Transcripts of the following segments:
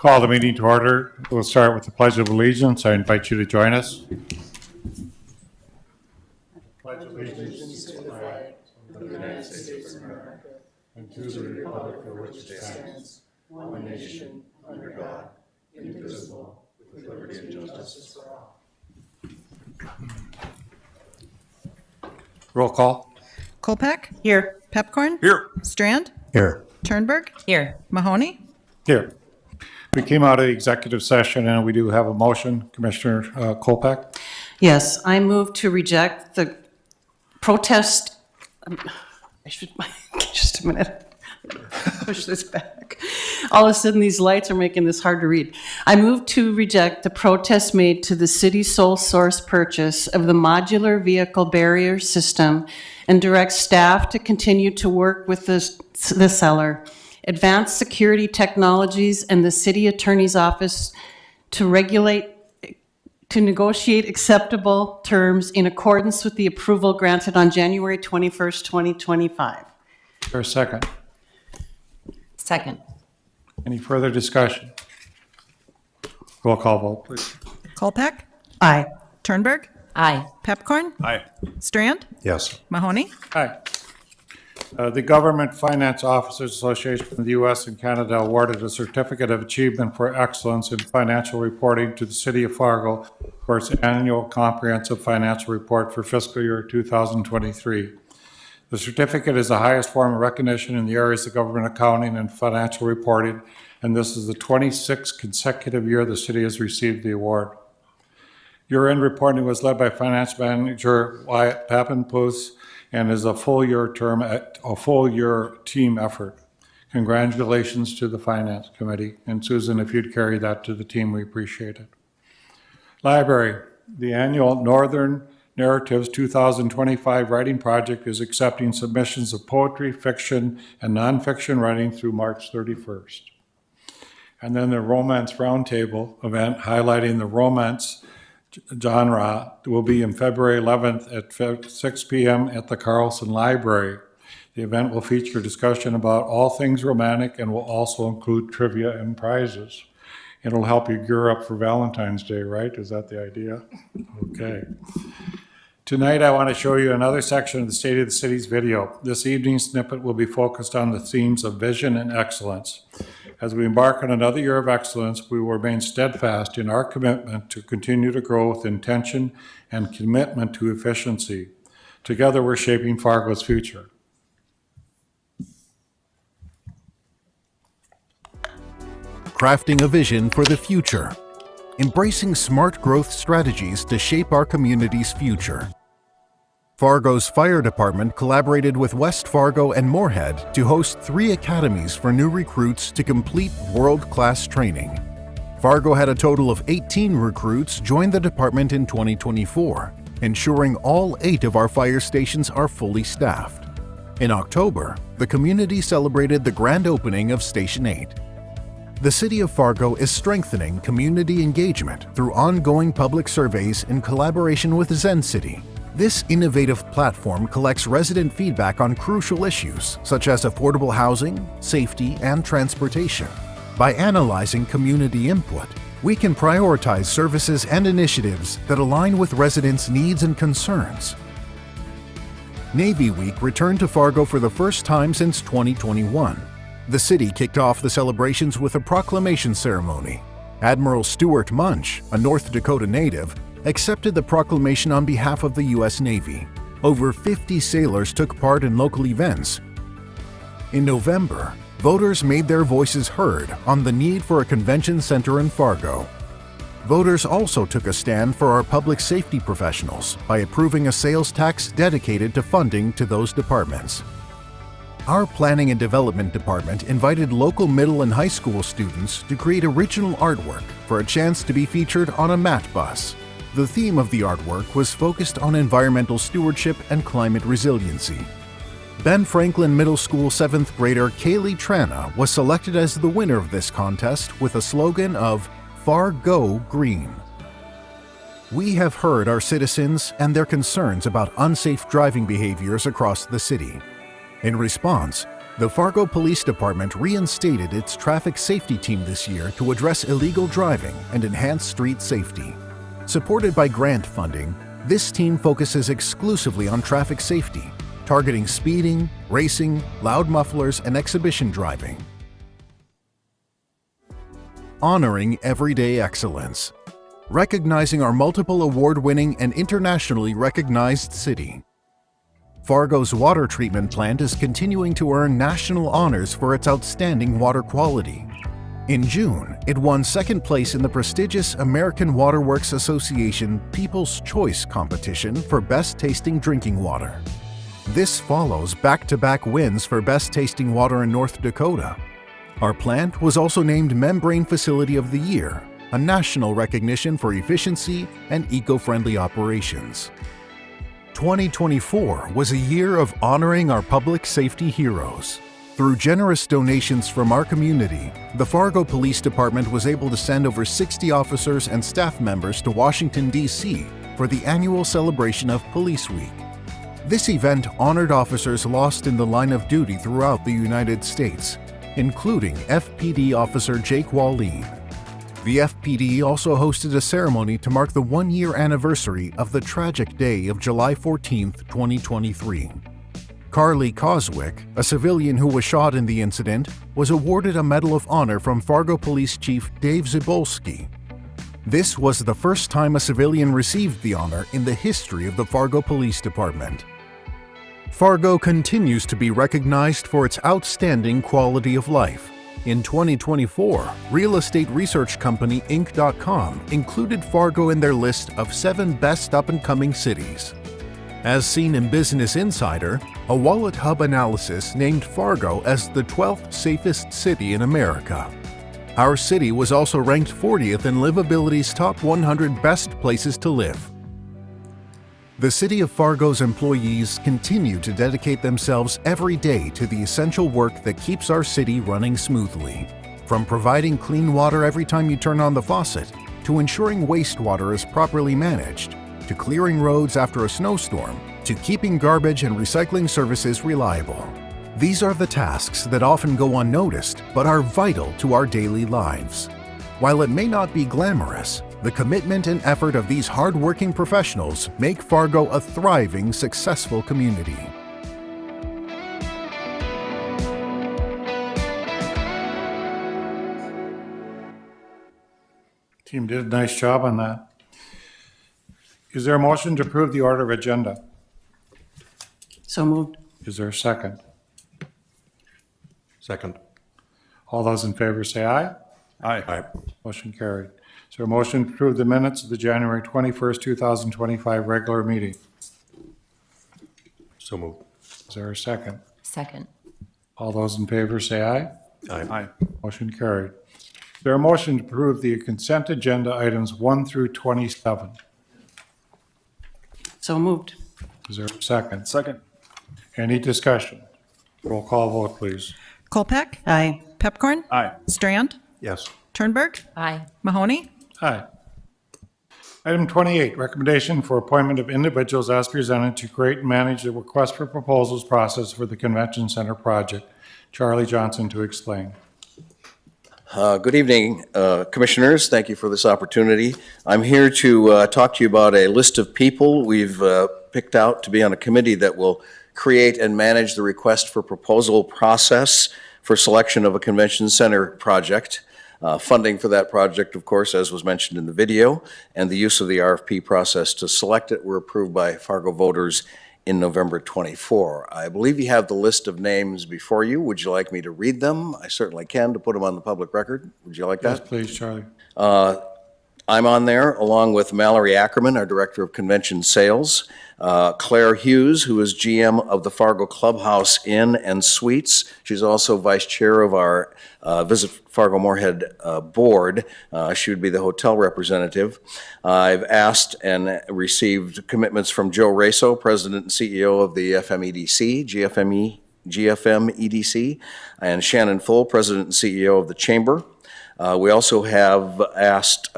Call the meeting to order. We'll start with the Pledge of Allegiance. I invite you to join us. Pledge allegiance to the flag of the United States of America and to the republic for which it stands, one nation, under God, indivisible, with liberty and justice for all. Roll call. Kolpak? Here. Pepcorn? Here. Strand? Here. Turnberg? Here. Mahoney? Here. We came out of the executive session and we do have a motion. Commissioner Kolpak? Yes, I move to reject the protest. I should, just a minute. Push this back. All of a sudden, these lights are making this hard to read. I move to reject the protest made to the city's sole source purchase of the modular vehicle barrier system and direct staff to continue to work with the seller, advanced security technologies, and the city attorney's office to negotiate acceptable terms in accordance with the approval granted on January 21st, 2025. Is there a second? Second. Any further discussion? Roll call vote, please. Kolpak? Aye. Turnberg? Aye. Pepcorn? Aye. Strand? Yes. Mahoney? Aye. The Government Finance Officers Association of the U.S. and Canada awarded a Certificate of Achievement for Excellence in Financial Reporting to the City of Fargo for its annual comprehensive financial report for fiscal year 2023. The certificate is the highest form of recognition in the areas of government accounting and financial reporting, and this is the 26th consecutive year the city has received the award. Year-end reporting was led by Finance Manager Wyatt Pappenpoos and is a full-year team effort. Congratulations to the Finance Committee. And Susan, if you'd carry that to the team, we appreciate it. Library, the annual Northern Narratives 2025 writing project is accepting submissions of poetry, fiction, and nonfiction writing through March 31st. And then the Romance Roundtable event highlighting the romance genre will be in February 11th at 6 p.m. at the Carlson Library. The event will feature discussion about all things romantic and will also include trivia and prizes. It'll help you gear up for Valentine's Day, right? Is that the idea? Okay. Tonight, I want to show you another section of the State of the City's video. This evening's snippet will be focused on the themes of vision and excellence. As we embark on another year of excellence, we will remain steadfast in our commitment to continue to grow with intention and commitment to efficiency. Together, we're shaping Fargo's future. Crafting a vision for the future. Embracing smart growth strategies to shape our community's future. Fargo's Fire Department collaborated with West Fargo and Moorhead to host 3 academies for new recruits to complete world-class training. Fargo had a total of 18 recruits join the department in 2024, ensuring all 8 of our fire stations are fully staffed. In October, the community celebrated the grand opening of Station 8. The City of Fargo is strengthening community engagement through ongoing public surveys in collaboration with Zen City. This innovative platform collects resident feedback on crucial issues such as affordable housing, safety, and transportation. By analyzing community input, we can prioritize services and initiatives that align with residents' needs and concerns. Navy Week returned to Fargo for the first time since 2021. The city kicked off the celebrations with a proclamation ceremony. Admiral Stuart Munch, a North Dakota native, accepted the proclamation on behalf of the U.S. Navy. Over 50 sailors took part in local events. In November, voters made their voices heard on the need for a convention center in Fargo. Voters also took a stand for our public safety professionals by approving a sales tax dedicated to funding to those departments. Our Planning and Development Department invited local middle and high school students to create original artwork for a chance to be featured on a mat bus. The theme of the artwork was focused on environmental stewardship and climate resiliency. Ben Franklin Middle School 7th grader Kaylee Trana was selected as the winner of this contest with a slogan of Fargo Green. We have heard our citizens and their concerns about unsafe driving behaviors across the city. In response, The Fargo Police Department reinstated its traffic safety team this year to address illegal driving and enhance street safety. Supported by grant funding, this team focuses exclusively on traffic safety, targeting speeding, racing, loud mufflers, and exhibition driving. Honoring everyday excellence. Recognizing our multiple award-winning and internationally recognized city. Fargo's water treatment plant is continuing to earn national honors for its outstanding water quality. In June, it won second place in the prestigious American Water Works Association People's Choice competition for Best Tasting Drinking Water. This follows back-to-back wins for Best Tasting Water in North Dakota. Our plant was also named Membrane Facility of the Year, a national recognition for efficiency and eco-friendly operations. 2024 was a year of honoring our public safety heroes. Through generous donations from our community, the Fargo Police Department was able to send over 60 officers and staff members to Washington, D.C. for the annual celebration of Police Week. This event honored officers lost in the line of duty throughout the United States, including FPD officer Jake Wallin. The FPD also hosted a ceremony to mark the one-year anniversary of the tragic day of July 14, 2023. Carly Coswick, a civilian who was shot in the incident, was awarded a Medal of Honor from Fargo Police Chief Dave Zabolski. This was the first time a civilian received the honor in the history of the Fargo Police Department. Fargo continues to be recognized for its outstanding quality of life. In 2024, real estate research company Inc.com included Fargo in their list of 7 best up-and-coming cities. As seen in Business Insider, a Wallet Hub analysis named Fargo as the 12th safest city in America. Our city was also ranked 40th in Livability's top 100 best places to live. The City of Fargo's employees continue to dedicate themselves every day to the essential work that keeps our city running smoothly. From providing clean water every time you turn on the faucet, to ensuring wastewater is properly managed, to clearing roads after a snowstorm, to keeping garbage and recycling services reliable. These are the tasks that often go unnoticed but are vital to our daily lives. While it may not be glamorous, the commitment and effort of these hard-working professionals make Fargo a thriving, successful community. Team did a nice job on that. Is there a motion to approve the order of agenda? So moved. Is there a second? Second. All those in favor say aye. Aye. Motion carried. Is there a motion to approve the minutes of the January 21st, 2025 regular meeting? So moved. Is there a second? Second. All those in favor say aye. Aye. Motion carried. Is there a motion to approve the consent agenda items 1 through 27? So moved. Is there a second? Second. Any discussion? Roll call vote, please. Kolpeck, Aye. Pepcorn, Aye. Strand, Yes. Turnberg, Aye. Mahoney, Aye. Item 28, recommendation for appointment of individuals as presented to create and manage the request for proposals process for the Convention Center project. Charlie Johnson to explain. Good evening, Commissioners. Thank you for this opportunity. I'm here to talk to you about a list of people we've picked out to be on a committee that will create and manage the request for proposal process for selection of a convention center project. Funding for that project, of course, as was mentioned in the video, and the use of the RFP process to select it were approved by Fargo voters in November 24. I believe you have the list of names before you. Would you like me to read them? I certainly can, to put them on the public record. Would you like Yes, that? please, Charlie. I'm on there, along with Mallory Ackerman, our Director of Convention Sales, Claire Hughes, who is GM of the Fargo Clubhouse Inn and Suites. She's also Vice Chair of our Visit Fargo Moorhead Board. She would be the hotel representative. I've asked and received commitments from Joe Raso, President and CEO of the GFM EDC, and Shannon Full, President and CEO of the Chamber. We also have asked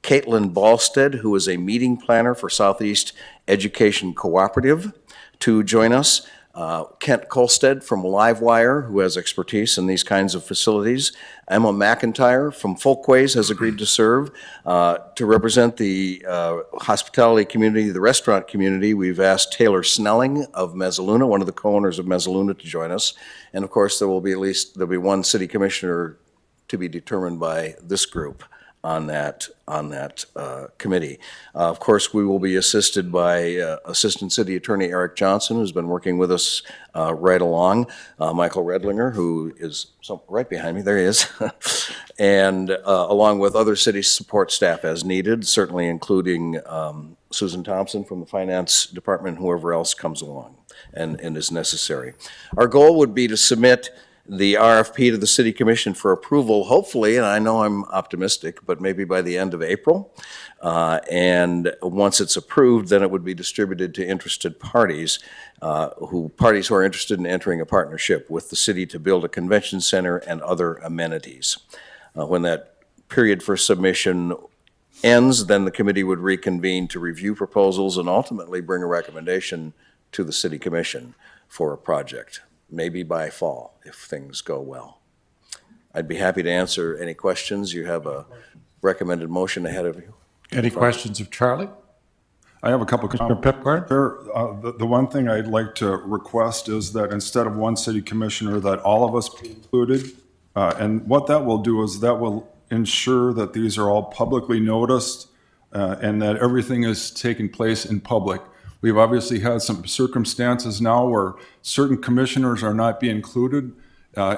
Caitlin Balstead, who is a meeting planner for Southeast Education Cooperative, to join us. Kent Kolstead from Livewire, who has expertise in these kinds of facilities. Emma McIntyre from Folkways has agreed to serve. To represent the hospitality community, the restaurant community, we've asked Taylor Snelling of Mezzaluna, one of the co-owners of Mezzaluna, to join us. And of course, there'll be one city commissioner to be determined by this group on that committee. Of course, we will be assisted by Assistant City Attorney Eric Johnson, who's been working with us right along, Michael Redlinger, who is right behind me, there he is, and along with other city support staff as needed, certainly including Susan Thompson from the Finance Department, whoever else comes along and is necessary. Our goal would be to submit the RFP to the City Commission for approval, hopefully, and I know I'm optimistic, but maybe by the end of April. And once it's approved, then it would be distributed to interested parties, who are interested in entering a partnership with the city to build a convention center and other amenities. When that period for submission ends, then the committee would reconvene to review proposals and ultimately bring a recommendation to the City Commission for a project. Maybe by fall, if things go well. I'd be happy to answer any questions. You have a recommended motion ahead of you. Any questions of Charlie? I have a couple Mr. comments. Pipgard? The one thing I'd like to request is that instead of one city commissioner, that all of us be included. And what that will do is that will ensure that these are all publicly noticed and that everything is taking place in public. We've obviously had some circumstances now where certain commissioners are not being included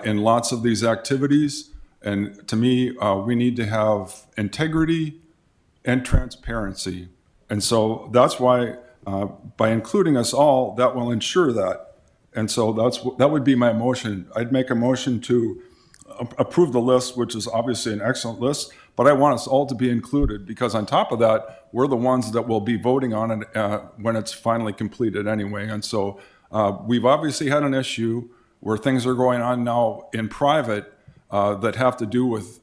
in lots of these activities. And to me, we need to have integrity and transparency. And so that's why, by including us all, that will ensure that. And so that would be my motion. I'd make a motion to approve the list, which is obviously an excellent list, but I want us all to be included because on top of that, we're the ones that will be voting on it when it's finally completed anyway. And so we've obviously had an issue where things are going on now in private that have to do with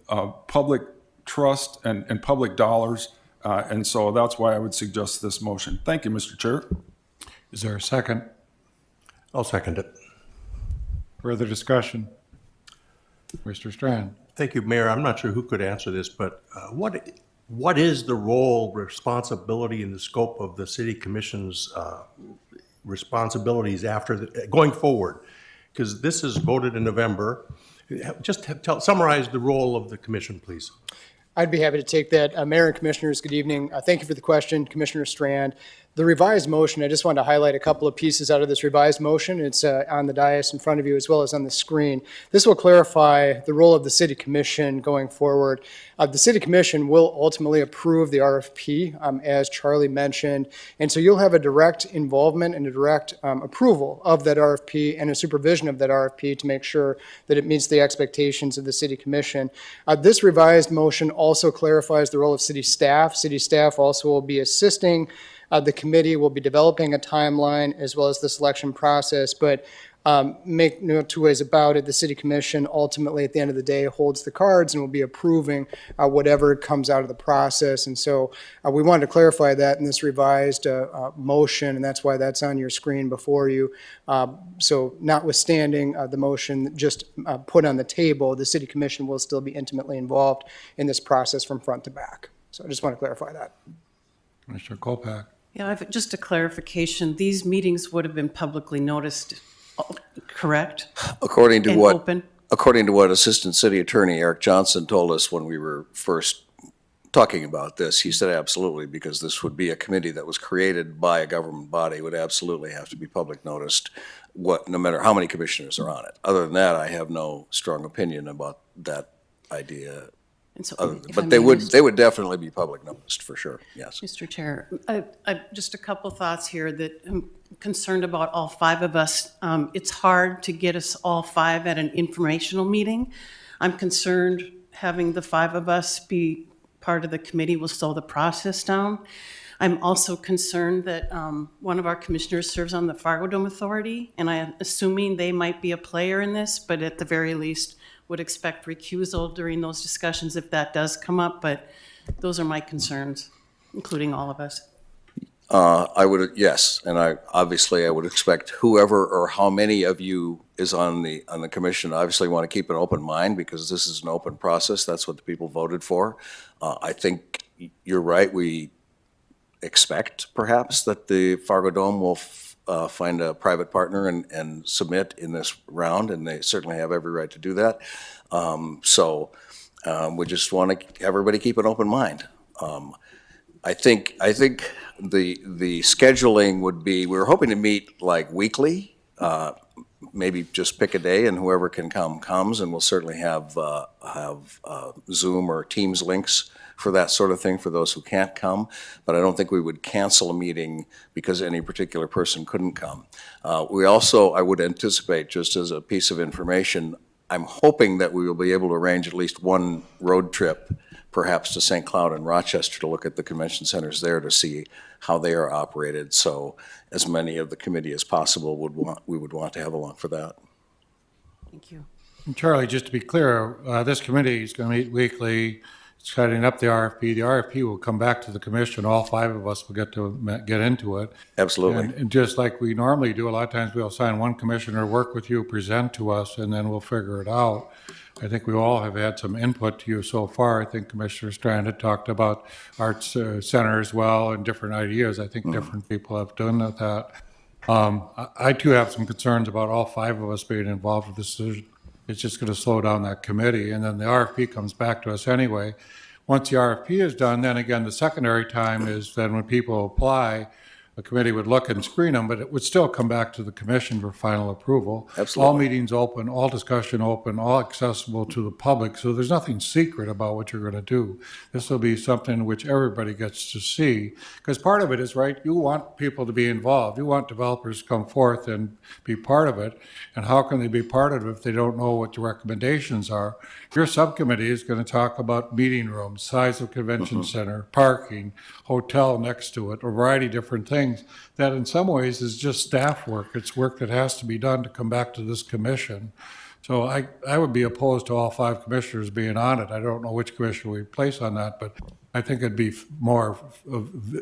public trust and public dollars. And so that's why I would suggest this motion. Thank you, Mr. Chair. Is there a second? I'll second it. Further discussion? Mr. Strand? Thank you, Mayor. I'm not sure who could answer this, but what is the role, responsibility, and the scope of the City Commission's responsibilities going forward? Because this is voted in November. Just summarize the role of the commission, please. I'd be happy to take that. Mayor and Commissioners, good evening. Thank you for the question, Commissioner Strand. The revised motion, I just wanted to highlight a couple of pieces out of this revised motion. It's on the dais in front of you as well as on the screen. This will clarify the role of the City Commission going forward. The City Commission will ultimately approve the RFP, as Charlie mentioned, and so you'll have a direct involvement and a direct approval of that RFP and a supervision of that RFP to make sure that it meets the expectations of the City Commission. This revised motion also clarifies the role of city staff. City staff also will be assisting. The committee will be developing a timeline as well as the selection process, but make no two ways about it, the City Commission ultimately at the end of the day holds the cards and will be approving whatever comes out of the process. And so we wanted to clarify that in this revised motion, and that's why that's on your screen before you. So notwithstanding the motion just put on the table, the City Commission will still be intimately involved in this process from front to back. So I just want to clarify that. Mr. Kolpak? Yeah, just a clarification. These meetings would have been publicly noticed, correct? According to And what open? According to what Assistant City Attorney Eric Johnson told us when we were first talking about this, he said absolutely, because this would be a committee that was created by a government body, would absolutely have to be public noticed, no matter how many commissioners are on it. Other than that, I have no strong opinion about that idea. And so, if I But may, they would definitely be public noticed for sure, yes. Mr. Chair, just a couple thoughts here that I'm concerned about all five of us. It's hard to get us all five at an informational meeting. I'm concerned having the five of us be part of the committee will slow the process down. I'm also concerned that one of our commissioners serves on the Fargo Dome Authority, and I'm assuming they might be a player in this, but at the very least would expect recusal during those discussions if that does come up, but those are my concerns, including all of us. I would, yes, and I would expect whoever or how many of you is on the commission, obviously want to keep an open mind because this is an open process. That's what the people voted for. I think you're right. We expect perhaps that the Fargo Dome will find a private partner and submit in this round, and they certainly have every right to do that. We just want to everybody keep an open mind. I think the scheduling would be, we were hoping to meet like weekly, maybe just pick a day and whoever can come comes, and we'll certainly have Zoom or Teams links for that sort of thing for those who can't come. But I don't think we would cancel a meeting because any particular person couldn't come. We also, I would anticipate, just as a piece of information, I'm hoping that we will be able to arrange at least one road trip, perhaps to St. Cloud and Rochester, to look at the convention centers there to see how they are operated. So as many of the committee as possible we would want to have along for that. Thank you. And Charlie, just to be clear, this committee is going to meet weekly, setting up the RFP. The RFP will come back to the commission. All 5 of us will get into it. Absolutely. And just like we normally do, a lot of times we'll assign one commissioner, work with you, present to us, and then we'll figure it out. I think we all have had some input to you so far. I think Commissioner Strand had talked about Arts Center as well and different ideas. I think different people have done that. I too have some concerns about all 5 of us being involved with this decision. It's just going to slow down that committee, and then the RFP comes back to us anyway. Once the RFP is done, then again, the secondary time is then when people apply, the committee would look and screen them, but it would still come back to the commission for final approval. Absolutely. All meetings open, all discussion open, all accessible to the public, so there's nothing secret about what you're going to do. This will be something which everybody gets to see, because part of it is, right, you want people to be involved. You want developers to come forth and be part of it, and how can they be part of it if they don't know what the recommendations are? Your subcommittee is going to talk about meeting rooms, size of convention center, parking, hotel next to it, a variety of different things that in some ways is just staff work. It's work that has to be done to come back to this commission. So I would be opposed to all 5 commissioners being on it. I don't know which commissioner we place on that, but I think it'd be more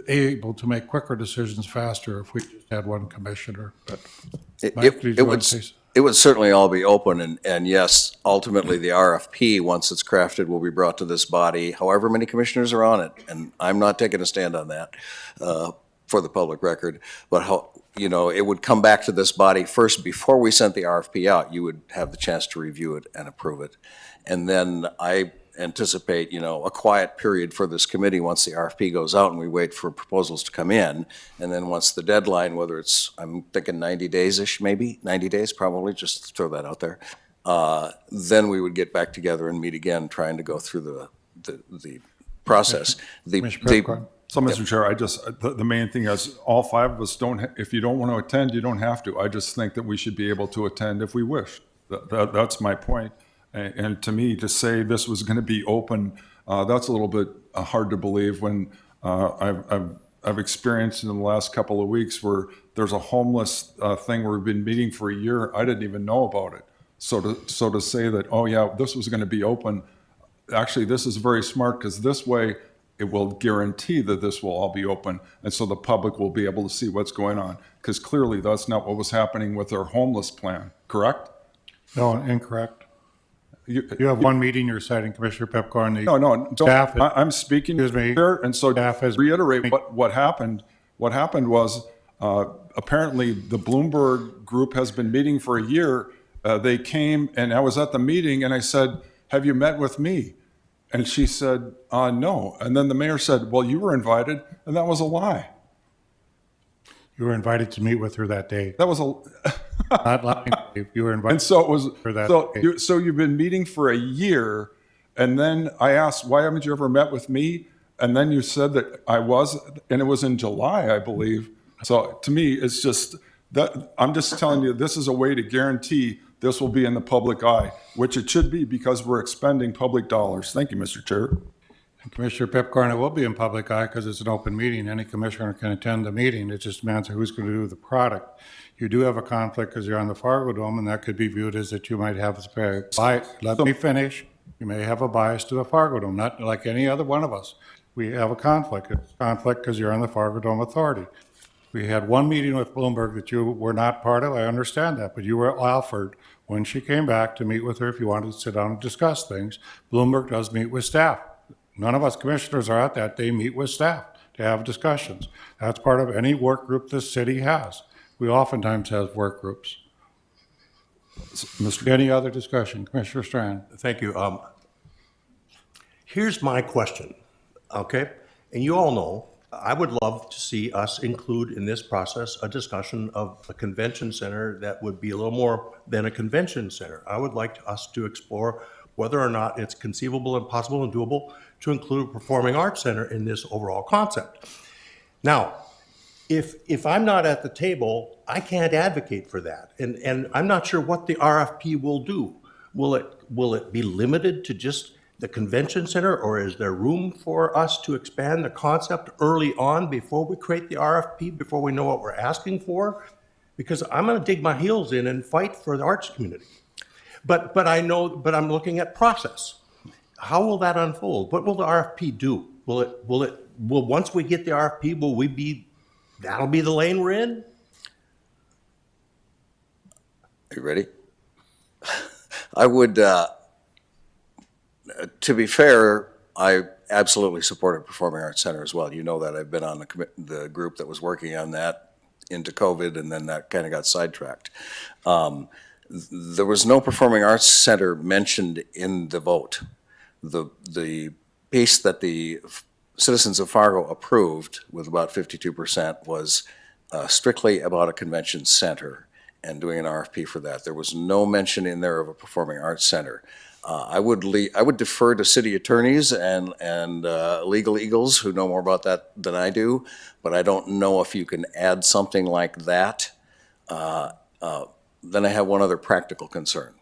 able to make quicker decisions faster if we just had one commissioner. But Mike, did you want to say something? It would certainly all be open, and yes, ultimately the RFP, once it's crafted, will be brought to this body, however many commissioners are on it, and I'm not taking a stand on that for the public record, but it would come back to this body first before we sent the RFP out. You would have the chance to review it and approve it, and then I anticipate, a quiet period for this committee once the RFP goes out and we wait for proposals to come in. And then once the deadline, whether it's, I'm thinking 90 days-ish, maybe 90 days, probably, just to throw that out there. Then we would get back together and meet again, trying to go through the process. So, Mr. Chair, the main thing is all 5 of us if you don't want to attend, you don't have to. I just think that we should be able to attend if we wish. That's my point. And to me, to say this was going to be open, that's a little bit hard to believe when I've experienced in the last couple of weeks where there's a homeless thing where we've been meeting for a year. I didn't even know about it. So to say that, oh yeah, this was going to be open, actually this is very smart because this way it will guarantee that this will all be open. And so the public will be able to see what's going on, because clearly that's not what was happening with our homeless plan, correct? No, incorrect. You have one meeting, you're citing Commissioner Pepcorn. No, Staff, I'm speaking excuse me, here, and so staff has reiterate what happened. What happened was apparently the Bloomberg group has been meeting for a year. They came, and I was at the meeting, and I said, "Have you met with me?" And she said, "No." And then the mayor said, "Well, you were invited," and that was a lie. You were invited to meet with her that day. That was a. Not lying. You were invited. And so it was. For that day. So you've been meeting for a year, and then I asked, "Why haven't you ever met with me?" And then you said that I was, and it was in July, I believe. So to me, it's just that I'm just telling you, this is a way to guarantee this will be in the public eye, which it should be because we're expending public dollars. Thank you, Mr. Chair. And Commissioner Pepcorn, it will be in public eye because it's an open meeting. Any commissioner can attend the meeting. It just matters who's going to do the product. You do have a conflict because you're on the Fargo Dome, and that could be viewed as that you might have. Let me finish. You may have a bias to the Fargo Dome, not like any other one of us. We have a conflict. It's a conflict because you're on the Fargo Dome Authority. We had one meeting with Bloomberg that you were not part of. I understand that, but you were offered when she came back to meet with her if you wanted to sit down and discuss things. Bloomberg does meet with staff. None of us commissioners are at that. They meet with staff to have discussions. That's part of any work group this city has. We oftentimes have work groups. Any other discussion? Commissioner Strand? Thank you. Here's my question, okay? And you all know, I would love to see us include in this process a discussion of a convention center that would be a little more than a convention center. I would like us to explore whether or not it's conceivable and possible and doable to include a performing arts center in this overall concept. Now, if I'm not at the table, I can't advocate for that. And I'm not sure what the RFP will do. Will it be limited to just the convention center, or is there room for us to expand the concept early on before we create the RFP, before we know what we're asking for? Because I'm going to dig my heels in and fight for the arts community. But I'm looking at process. How will that unfold? What will the RFP do? Will once we get the RFP, that'll be the lane we're in? Are you ready? I would, to be fair, I absolutely support a performing arts center as well. You know that. I've been on the group that was working on that into COVID, and then that kind of got sidetracked. There was no performing arts center mentioned in the vote. The piece that the citizens of Fargo approved with about 52% was strictly about a convention center and doing an RFP for that. There was no mention in there of a performing arts center. I would defer to city attorneys and legal eagles who know more about that than I do, but I don't know if you can add something like that. Then I have one other practical concern,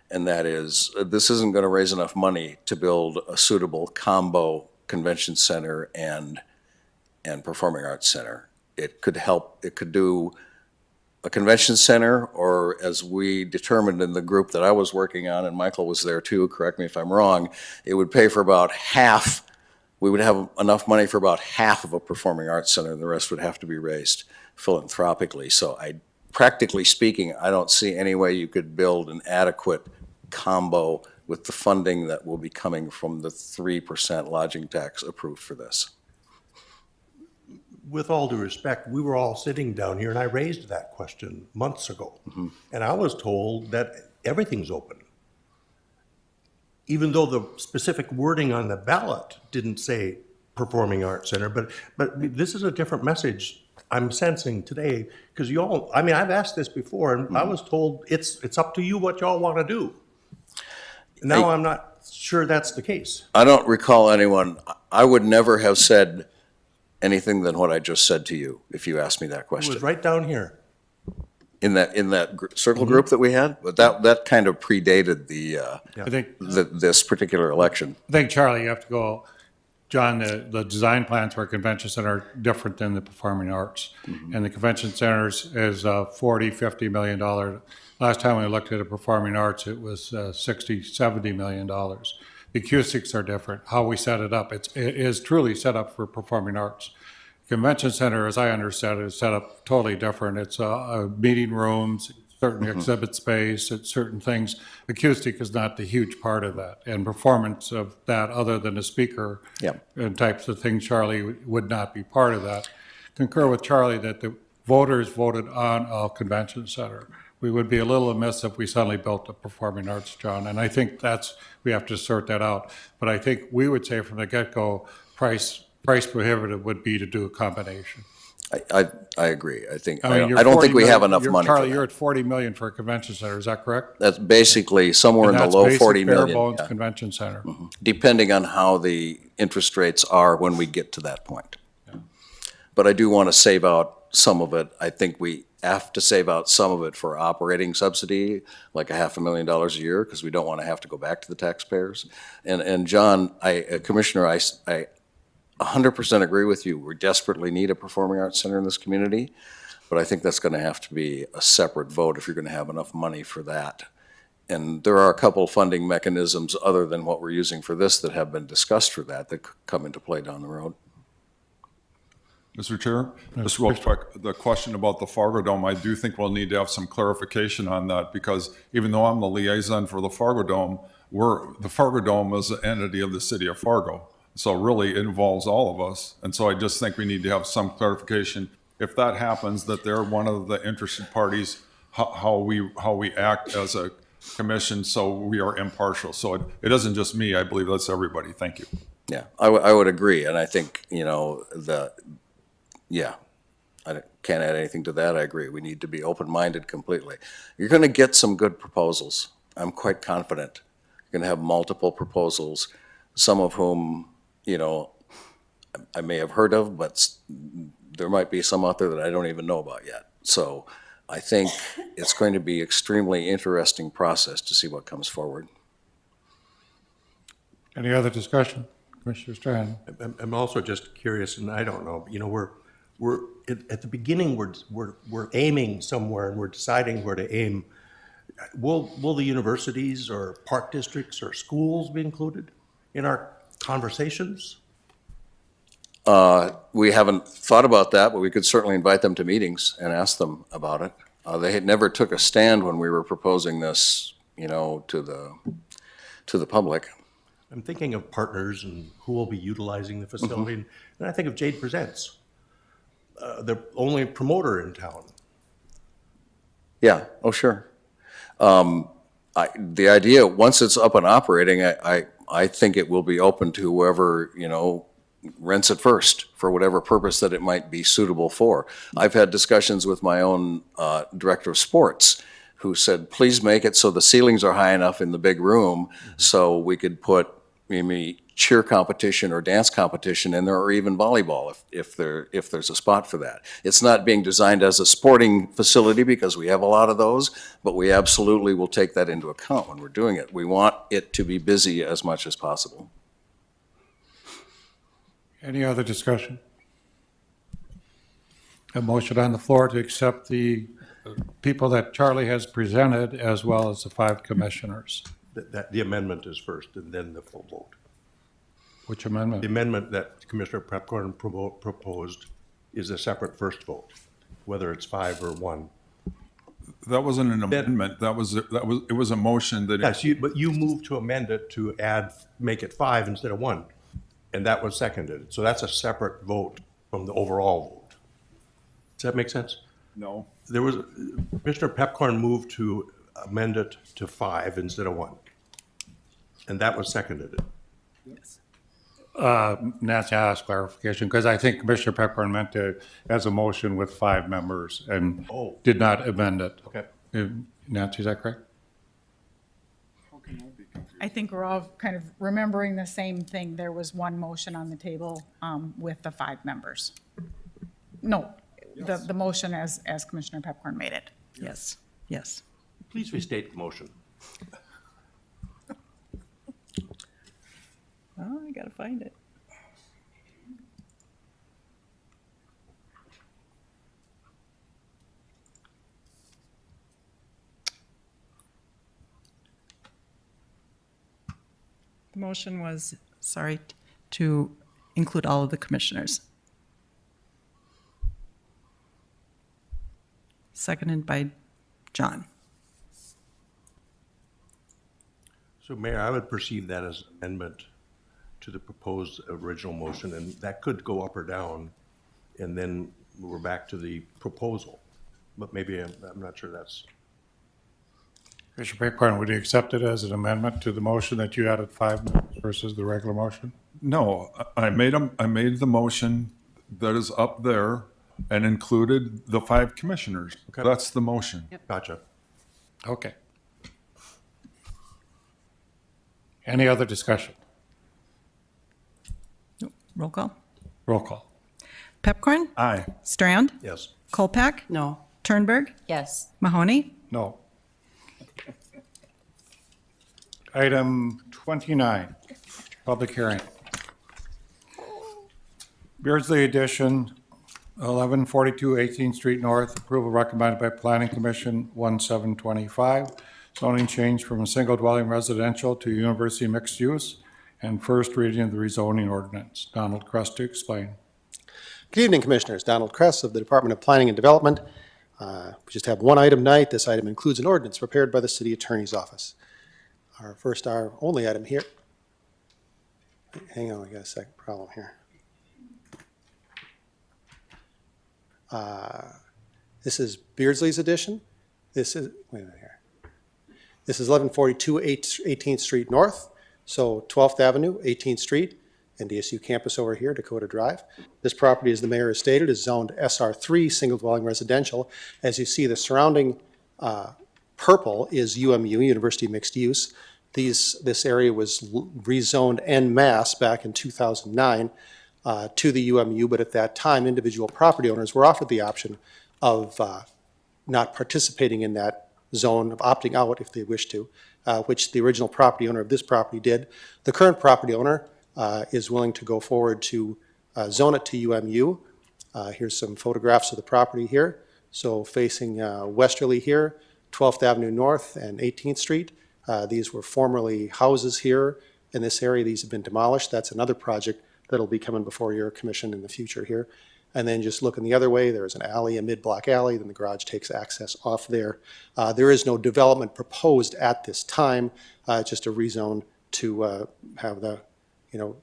and that is this isn't going to raise enough money to build a suitable combo convention center and performing arts center. It could help. It could do a convention center, or as we determined in the group that I was working on, and Michael was there too, correct me if I'm wrong, it would pay for about half. We would have enough money for about half of a performing arts center, and the rest would have to be raised philanthropically. So practically speaking, I don't see any way you could build an adequate combo with the funding that will be coming from the 3% lodging tax approved for this. With all due respect, we were all sitting down here and I raised that question months ago. Mm-hmm. And I was told that everything's open. Even though the specific wording on the ballot didn't say performing arts center, but this is a different message I'm sensing today, because I've asked this before and I was told it's up to you what y'all want to do. Now I'm not sure that's the case. I don't recall anyone, I would never have said anything than what I just said to you, if you asked me that It question. was right down here. In that circle group that we had, but that kind of predated I think this particular election. I think, Charlie, you have to go, John, the design plans for a convention center are different than the performing arts. Mm-hmm. And the convention centers is $40-50 million. Last time we looked at a performing arts, it was $60-70 million. The acoustics are different. How we set it up, it is truly set up for performing arts. Convention center, as I understand it, is set up totally different. It's meeting rooms, certain exhibit space, it's certain things. Acoustic is not the huge part of that, and performance of that, other than a speaker and types of things, Charlie, would not be part of that. Concur with Charlie that the voters voted on a convention center. We would be a little amiss if we suddenly built a performing arts, John, and I think we have to sort that out. But I think we would say from the get-go, price prohibitive would be to do a combination. I agree. I mean, don't think we have enough money. Charlie, for you're at $40 million for a convention center. Is that correct? That's basically somewhere in the low 40 million. Bare bones convention center. Mm-hmm. Depending on how the interest rates are when we get to that point. Yeah. But I do want to save out some of it. I think we have to save out some of it for operating subsidy, like $500,000 a year, because we don't want to have to go back to the taxpayers. And John, Commissioner, I 100% agree with you. We desperately need a performing arts center in this community, but I think that's going to have to be a separate vote if you're going to have enough money for that And there are a couple funding mechanisms other than what we're using for this that have been discussed for that could come into play down the road. Mr. Chair, just real quick, the question about the Fargo Dome, I do think we'll need to have some clarification on that, because even though I'm the liaison for the Fargo Dome, the Fargo Dome is an entity of the city of Fargo. So really it involves all of us. And so I just think we need to have some clarification. If that happens, that they're one of the interested parties, how we act as a commission, so we are impartial. So it isn't just me, I believe that's everybody. Thank you. Yeah, I would agree, and I think, yeah, I can't add anything to that. I agree. We need to be open-minded completely. You're going to get some good proposals. I'm quite confident. You're going to have multiple proposals, some of whom, I may have heard of, but there might be some out there that I don't even know about yet. So I think it's going to be extremely interesting process to see what comes forward. Any other discussion? Commissioner Strand? I'm also just curious, and I don't know, we're at the beginning, we're aiming somewhere and we're deciding where to aim. Will the universities or park districts or schools be included in our conversations? We haven't thought about that, but we could certainly invite them to meetings and ask them about it. They had never took a stand when we were proposing this, to the public. I'm thinking of partners and who will be utilizing the facility, and I think of Jade Presents, the only promoter in town. Yeah, oh, sure. The idea, once it's up and operating, I think it will be open to whoever, rents it first for whatever purpose that it might be suitable for. I've had discussions with my own director of sports who said, please make it so the ceilings are high enough in the big room so we could put maybe cheer competition or dance competition in there, or even volleyball if there's a spot for that. It's not being designed as a sporting facility because we have a lot of those, but we absolutely will take that into account when we're doing it. We want it to be busy as much as possible. Any other discussion? A motion on the floor to accept the people that Charlie has presented, as well as the 5 commissioners. The amendment is first and then the full vote. Which amendment? The amendment that Commissioner Pepcorn proposed is a separate first vote, whether it's 5 or 1. That wasn't an amendment. It was a motion that. Yes, but you moved to amend it to make it 5 instead of 1, and that was seconded. So that's a separate vote from the overall vote. Does that make sense? No. Commissioner Pepcorn moved to amend it to 5 instead of 1, and that was seconded. Nancy, I asked clarification, because I think Commissioner Peppercorn meant to, as a motion with 5 members, and did not amend it. Okay. Nancy, is that correct? I think we're all kind of remembering the same thing. There was one motion on the table with the 5 members. No, the motion as Commissioner Pepcorn made it. Yes, yes. Please restate the motion. Oh, I gotta find it. The motion was, to include all of the commissioners. Seconded by John. So Mayor, I would perceive that as an amendment to the proposed original motion, and that could go up or down, and then we're back to the proposal. But maybe I'm not sure that's. Commissioner Peppercorn, would you accept it as an amendment to the motion that you added 5 members versus the regular motion? No, I made the motion that is up there and included the 5 commissioners. Okay. That's the motion. Gotcha. Okay. Any other discussion? Roll call. Roll call. Pepcorn? Aye. Strand? Yes. Kolpak? No. Turnberg? Yes. Mahoney? No. Item 29, public hearing. Beardsley Edition, 1142 18th Street North, approval recommended by Planning Commission 1725. zoning change from a single dwelling residential to university mixed use, and first reading of the rezoning ordinance. Donald Crest to explain. Good evening, Commissioners. Donald Kress of the Department of Planning and Development. We just have one item tonight. This item includes an ordinance prepared by the City Attorney's Office. Our only item here. Hang on, I got a second problem here. This is Beardsley's edition. This is, wait a minute here. This is 1142 18th Street North, so 12th Avenue, 18th Street, NDSU campus over here, Dakota Drive. This property, as the mayor has stated, is zoned SR3, single dwelling residential. As you see, the surrounding purple is UMU, University Mixed Use. This area was rezoned en masse back in 2009 to the UMU, but at that time, individual property owners were offered the option of not participating in that zone, of opting out if they wish to, which the original property owner of this property did. The current property owner is willing to go forward to zone it to UMU. Here's some photographs of the property here. So facing westerly here, 12th Avenue North and 18th Street. These were formerly houses here in this area. These have been demolished. That's another project that'll be coming before your commission in the future here. And then just looking the other way, there's an alley, a mid-block alley, then the garage takes access off there. There is no development proposed at this time, just a rezone to have the,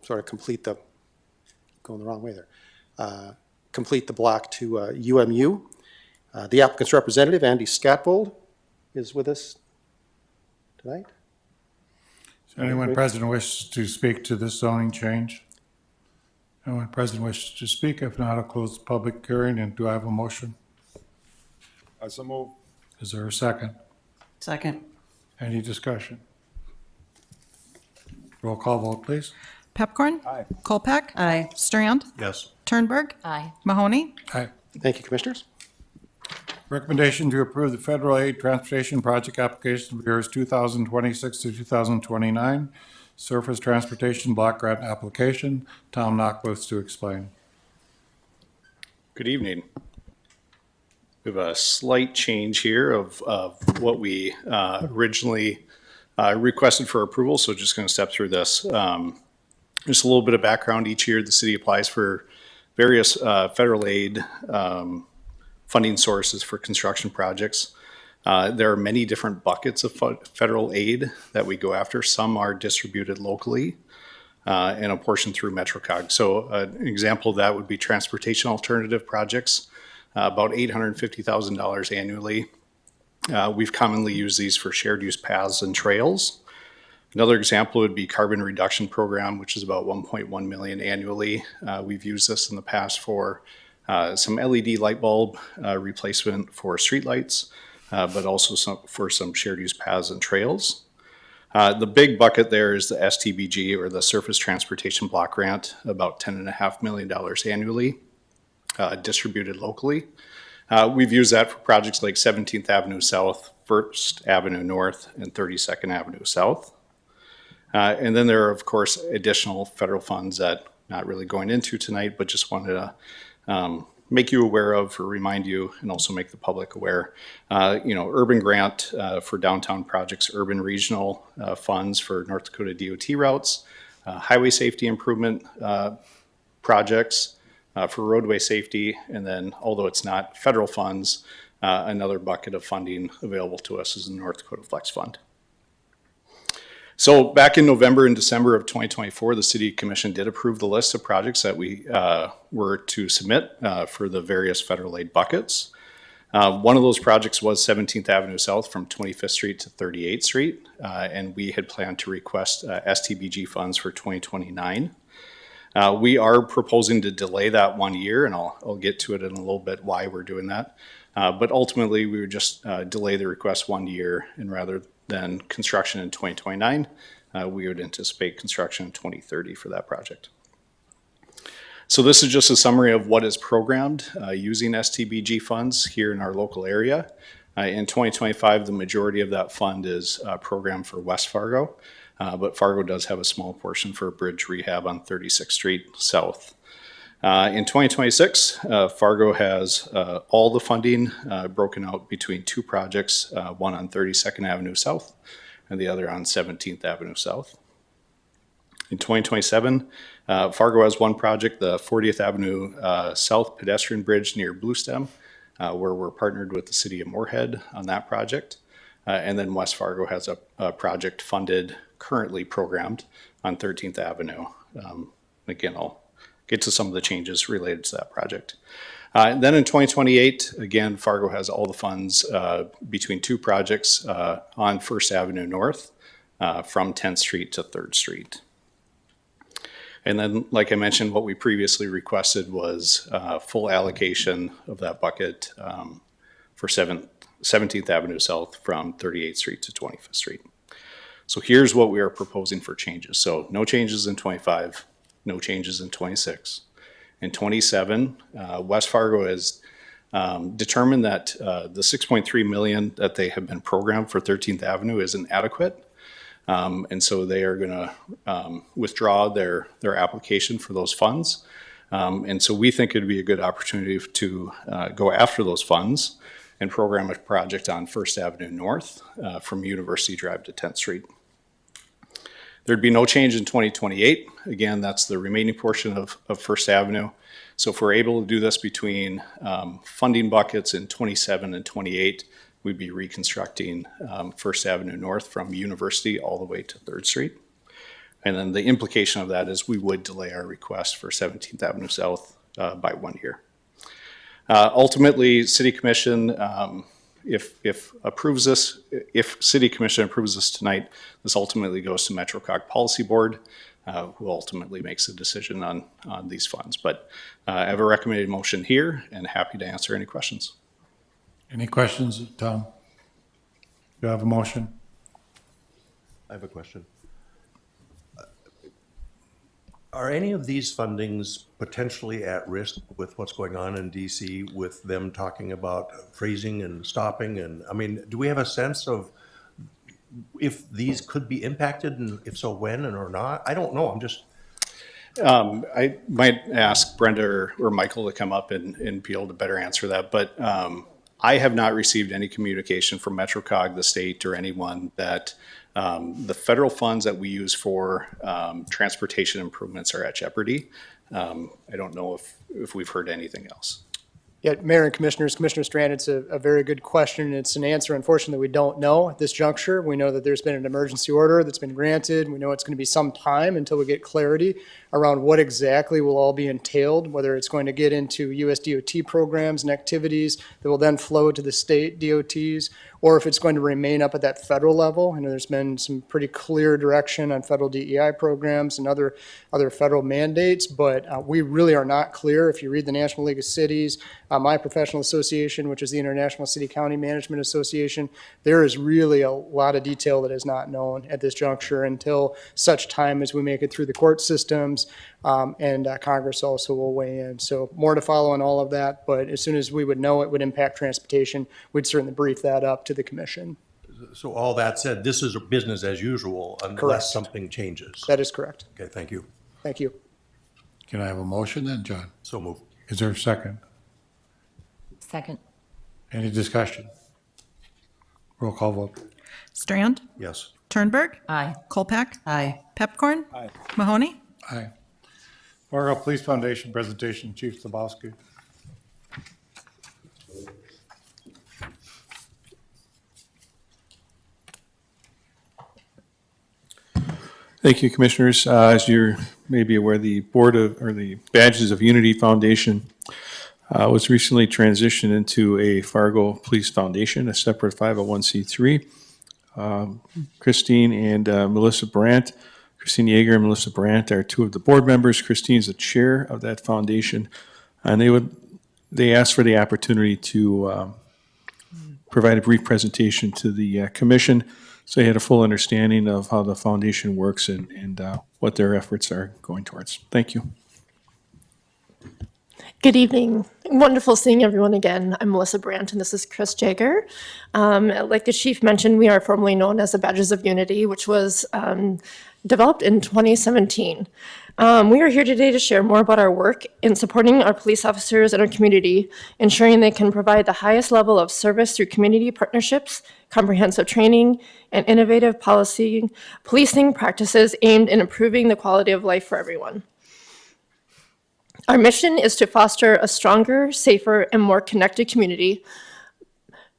sort of complete the, going the wrong way there, complete the block to UMU. The applicant's representative, Andy Scatbold, is with us tonight. Does anyone present wish to speak to this zoning change? Anyone present wish to speak? If not, I'll close the public hearing. And do I have a motion? I so move. Is there a second? Second. Any discussion? Roll call vote, please. Pepcorn? Aye. Kolpak? Aye. Strand? Yes. Turnberg? Aye. Mahoney? Aye. Thank you, Commissioners. Recommendation to approve the federal aid transportation project application for years 2026 to 2029. Surface transportation block grant application. Tom Knockwitz to explain. Good evening. We have a slight change here of what we originally requested for approval, so just going to step through this. Just a little bit of background. Each year, the city applies for various federal aid funding sources for construction projects. There are many different buckets of federal aid that we go after. Some are distributed locally and a portion through MetroCog. So an example of that would be transportation alternative projects, about $850,000 annually. We've commonly used these for shared use paths and trails. Another example would be carbon reduction program, which is about $1.1 million annually. We've used this in the past for some LED light bulb replacement for streetlights, but also for some shared use paths and trails. The big bucket there is the STBG, or the Surface Transportation Block Grant, about $10.5 million annually, distributed locally. We've used that for projects like 17th Avenue South, 1st Avenue North, and 32nd Avenue South. And then there are, of course, additional federal funds that I'm not really going into tonight, but just wanted to make you aware of, or remind you, and also make the public aware. Urban grant for downtown projects, urban regional funds for North Dakota DOT routes, highway safety improvement projects for roadway safety, and then, although it's not federal funds, another bucket of funding available to us is the North Dakota Flex Fund. So back in November and December of 2024, the City Commission did approve the list of projects that we were to submit for the various federal aid buckets. One of those projects was 17th Avenue South from 25th Street to 38th Street, and we had planned to request STBG funds for 2029. We are proposing to delay that 1 year, and I'll get to it in a little bit why we're doing that. But ultimately, we would just delay the request 1 year, and rather than construction in 2029, we would anticipate construction in 2030 for that project. So this is just a summary of what is programmed using STBG funds here in our local area. In 2025, the majority of that fund is programmed for West Fargo, but Fargo does have a small portion for bridge rehab on 36th Street South. In 2026, Fargo has all the funding broken out between two projects, one on 32nd Avenue South and the other on 17th Avenue South. In 2027, Fargo has one project, the 40th Avenue South pedestrian bridge near Bluestem, where we're partnered with the city of Moorhead on that project. And then West Fargo has a project funded, currently programmed on 13th Avenue. Again, I'll get to some of the changes related to that project. Then in 2028, again, Fargo has all the funds between two projects on First Avenue North from 10th Street to 3rd Street. And then, like I mentioned, what we previously requested was full allocation of that bucket for 17th Avenue South from 38th Street to 25th Street. So here's what we are proposing for changes. So no changes in 25, no changes in 26. In 27, West Fargo has determined that the $6.3 million that they have been programmed for 13th Avenue isn't adequate. And so they are going to withdraw their application for those funds. And so we think it'd be a good opportunity to go after those funds and program a project on First Avenue North from University Drive to 10th Street. There'd be no change in 2028. Again, that's the remaining portion of First Avenue. So if we're able to do this between funding buckets in 27 and 28, we'd be reconstructing First Avenue North from University all the way to 3rd Street. And then the implication of that is we would delay our request for 17th Avenue South by 1 year. Ultimately, City Commission, if approves this, if City Commission approves this tonight, this ultimately goes to MetroCog Policy Board, who ultimately makes a decision on these funds. But I have a recommended motion here and happy to answer any questions. Any questions, Tom? You have a motion? I have a question. Are any of these fundings potentially at risk with what's going on in DC with them talking about freezing and stopping? And I mean, do we have a sense of if these could be impacted, and if so, when and or not? I don't know. I'm just. I might ask Brenda or Michael to come up and be able to better answer that. But I have not received any communication from MetroCog, the state, or anyone that the federal funds that we use for transportation improvements are at jeopardy. I don't know if we've heard anything else. Yeah, Mayor and Commissioners, Commissioner Strand, it's a very good question. It's an answer, unfortunately, we don't know at this juncture. We know that there's been an emergency order that's been granted. We know it's going to be some time until we get clarity around what exactly will all be entailed, whether it's going to get into US DOT programs and activities that will then flow to the state DOTs, or if it's going to remain up at that federal level. I know there's been some pretty clear direction on federal DEI programs and other federal mandates, but we really are not clear. If you read the National League of Cities, my professional association, which is the International City County Management Association, there is really a lot of detail that is not known at this juncture until such time as we make it through the court systems, and Congress also will weigh in. So more to follow on all of that, but as soon as we would know it would impact transportation, we'd certainly brief that up to the commission. So all that said, this is a business as usual unless Correct. something changes. That is correct. Okay, thank you. Thank you. Can I have a motion then, John? So move. Is there a second? Second. Any discussion? Roll call vote. Strand, Yes. Turnberg, Aye. Kolpak, Aye. Pepcorn, Mahoney. Aye. Fargo Police Foundation presentation, Chief Zabowski. Thank you, Commissioners. As you're maybe aware, the the Badges of Unity Foundation was recently transitioned into a Fargo Police Foundation, a separate 501c3. Christine and Melissa Brandt, Christine Yeager and Melissa Brandt are two of the board members. Christine's the chair of that foundation, and they asked for the opportunity to provide a brief presentation to the commission, so they had a full understanding of how the foundation works and what their efforts are going towards. Thank you. Good evening. Wonderful seeing everyone again. I'm Melissa Brandt, and this is Chris Jager. Like the chief mentioned, we are formally known as the Badges of Unity, which was developed in 2017. We are here today to share more about our work in supporting our police officers and our community, ensuring they can provide the highest level of service through community partnerships, comprehensive training, and innovative policing practices aimed at improving the quality of life for everyone. Our mission is to foster a stronger, safer, and more connected community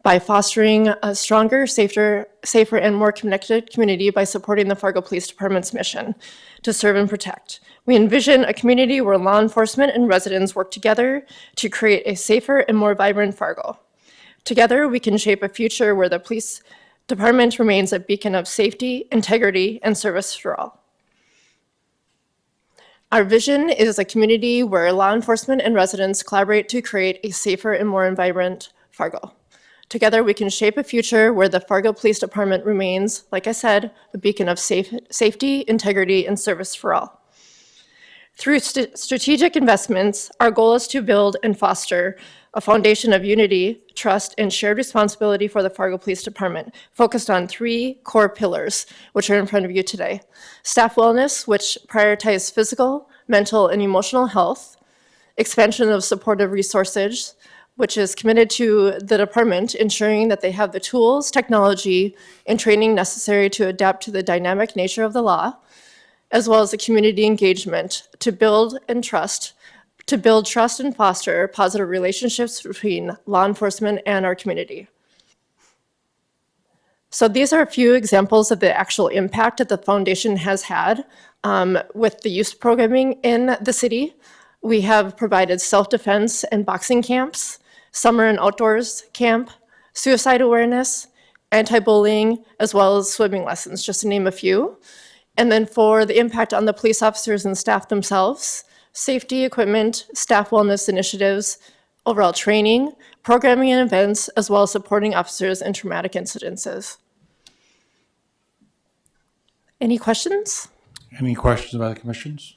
by fostering a stronger, safer, and more connected community by supporting the Fargo Police Department's mission to serve and protect. We envision a community where law enforcement and residents work together to create a safer and more vibrant Fargo. Together, we can shape a future where the police department remains a beacon of safety, integrity, and service for all. Our vision is a community where law enforcement and residents collaborate to create a safer and more vibrant Fargo. Together, we can shape a future where the Fargo Police Department remains, like I said, a beacon of safety, integrity, and service for all. Through strategic investments, our goal is to build and foster a foundation of unity, trust, and shared responsibility for the Fargo Police Department, focused on 3 core pillars, which are in front of you today. Staff wellness, which prioritizes physical, mental, and emotional health. Expansion of supportive resources, which is committed to the department ensuring that they have the tools, technology, and training necessary to adapt to the dynamic nature of the law, as well as the community engagement to build trust and foster positive relationships between law enforcement and our community. So these are a few examples of the actual impact that the foundation has had with the youth programming in the city. We have provided self-defense and boxing camps, summer and outdoors camp, suicide awareness, anti-bullying, as well as swimming lessons, just to name a few. And then for the impact on the police officers and staff themselves, safety equipment, staff wellness initiatives, overall training, programming and events, as well as supporting officers in traumatic incidences. Any questions? Any questions by the commissions?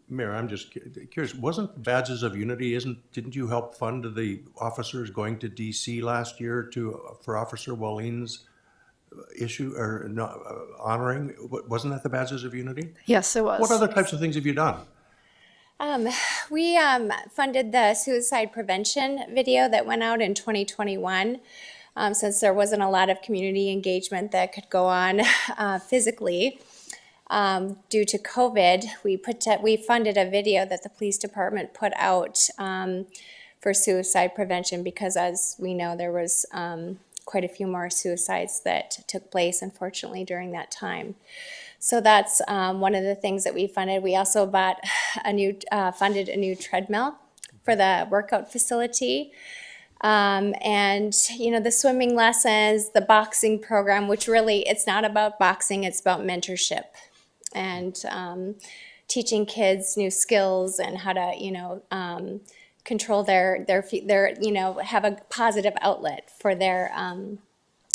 Mayor, I'm just curious, wasn't Badges of Unity, didn't you help fund the officers going to DC last year for Officer Waleen's issue or honoring? Wasn't that the Badges of Unity? Yes, it was. What other types of things have you done? We funded the suicide prevention video that went out in 2021. Since there wasn't a lot of community engagement that could go on physically. Due to COVID, we funded a video that the police department put out for suicide prevention because, as we know, there was quite a few more suicides that took place, unfortunately, during that time. So that's one of the things that we funded. We also funded a new treadmill for the workout facility. And, the swimming lessons, the boxing program, which really, it's not about boxing, it's about mentorship and teaching kids new skills and how to, control their have a positive outlet for their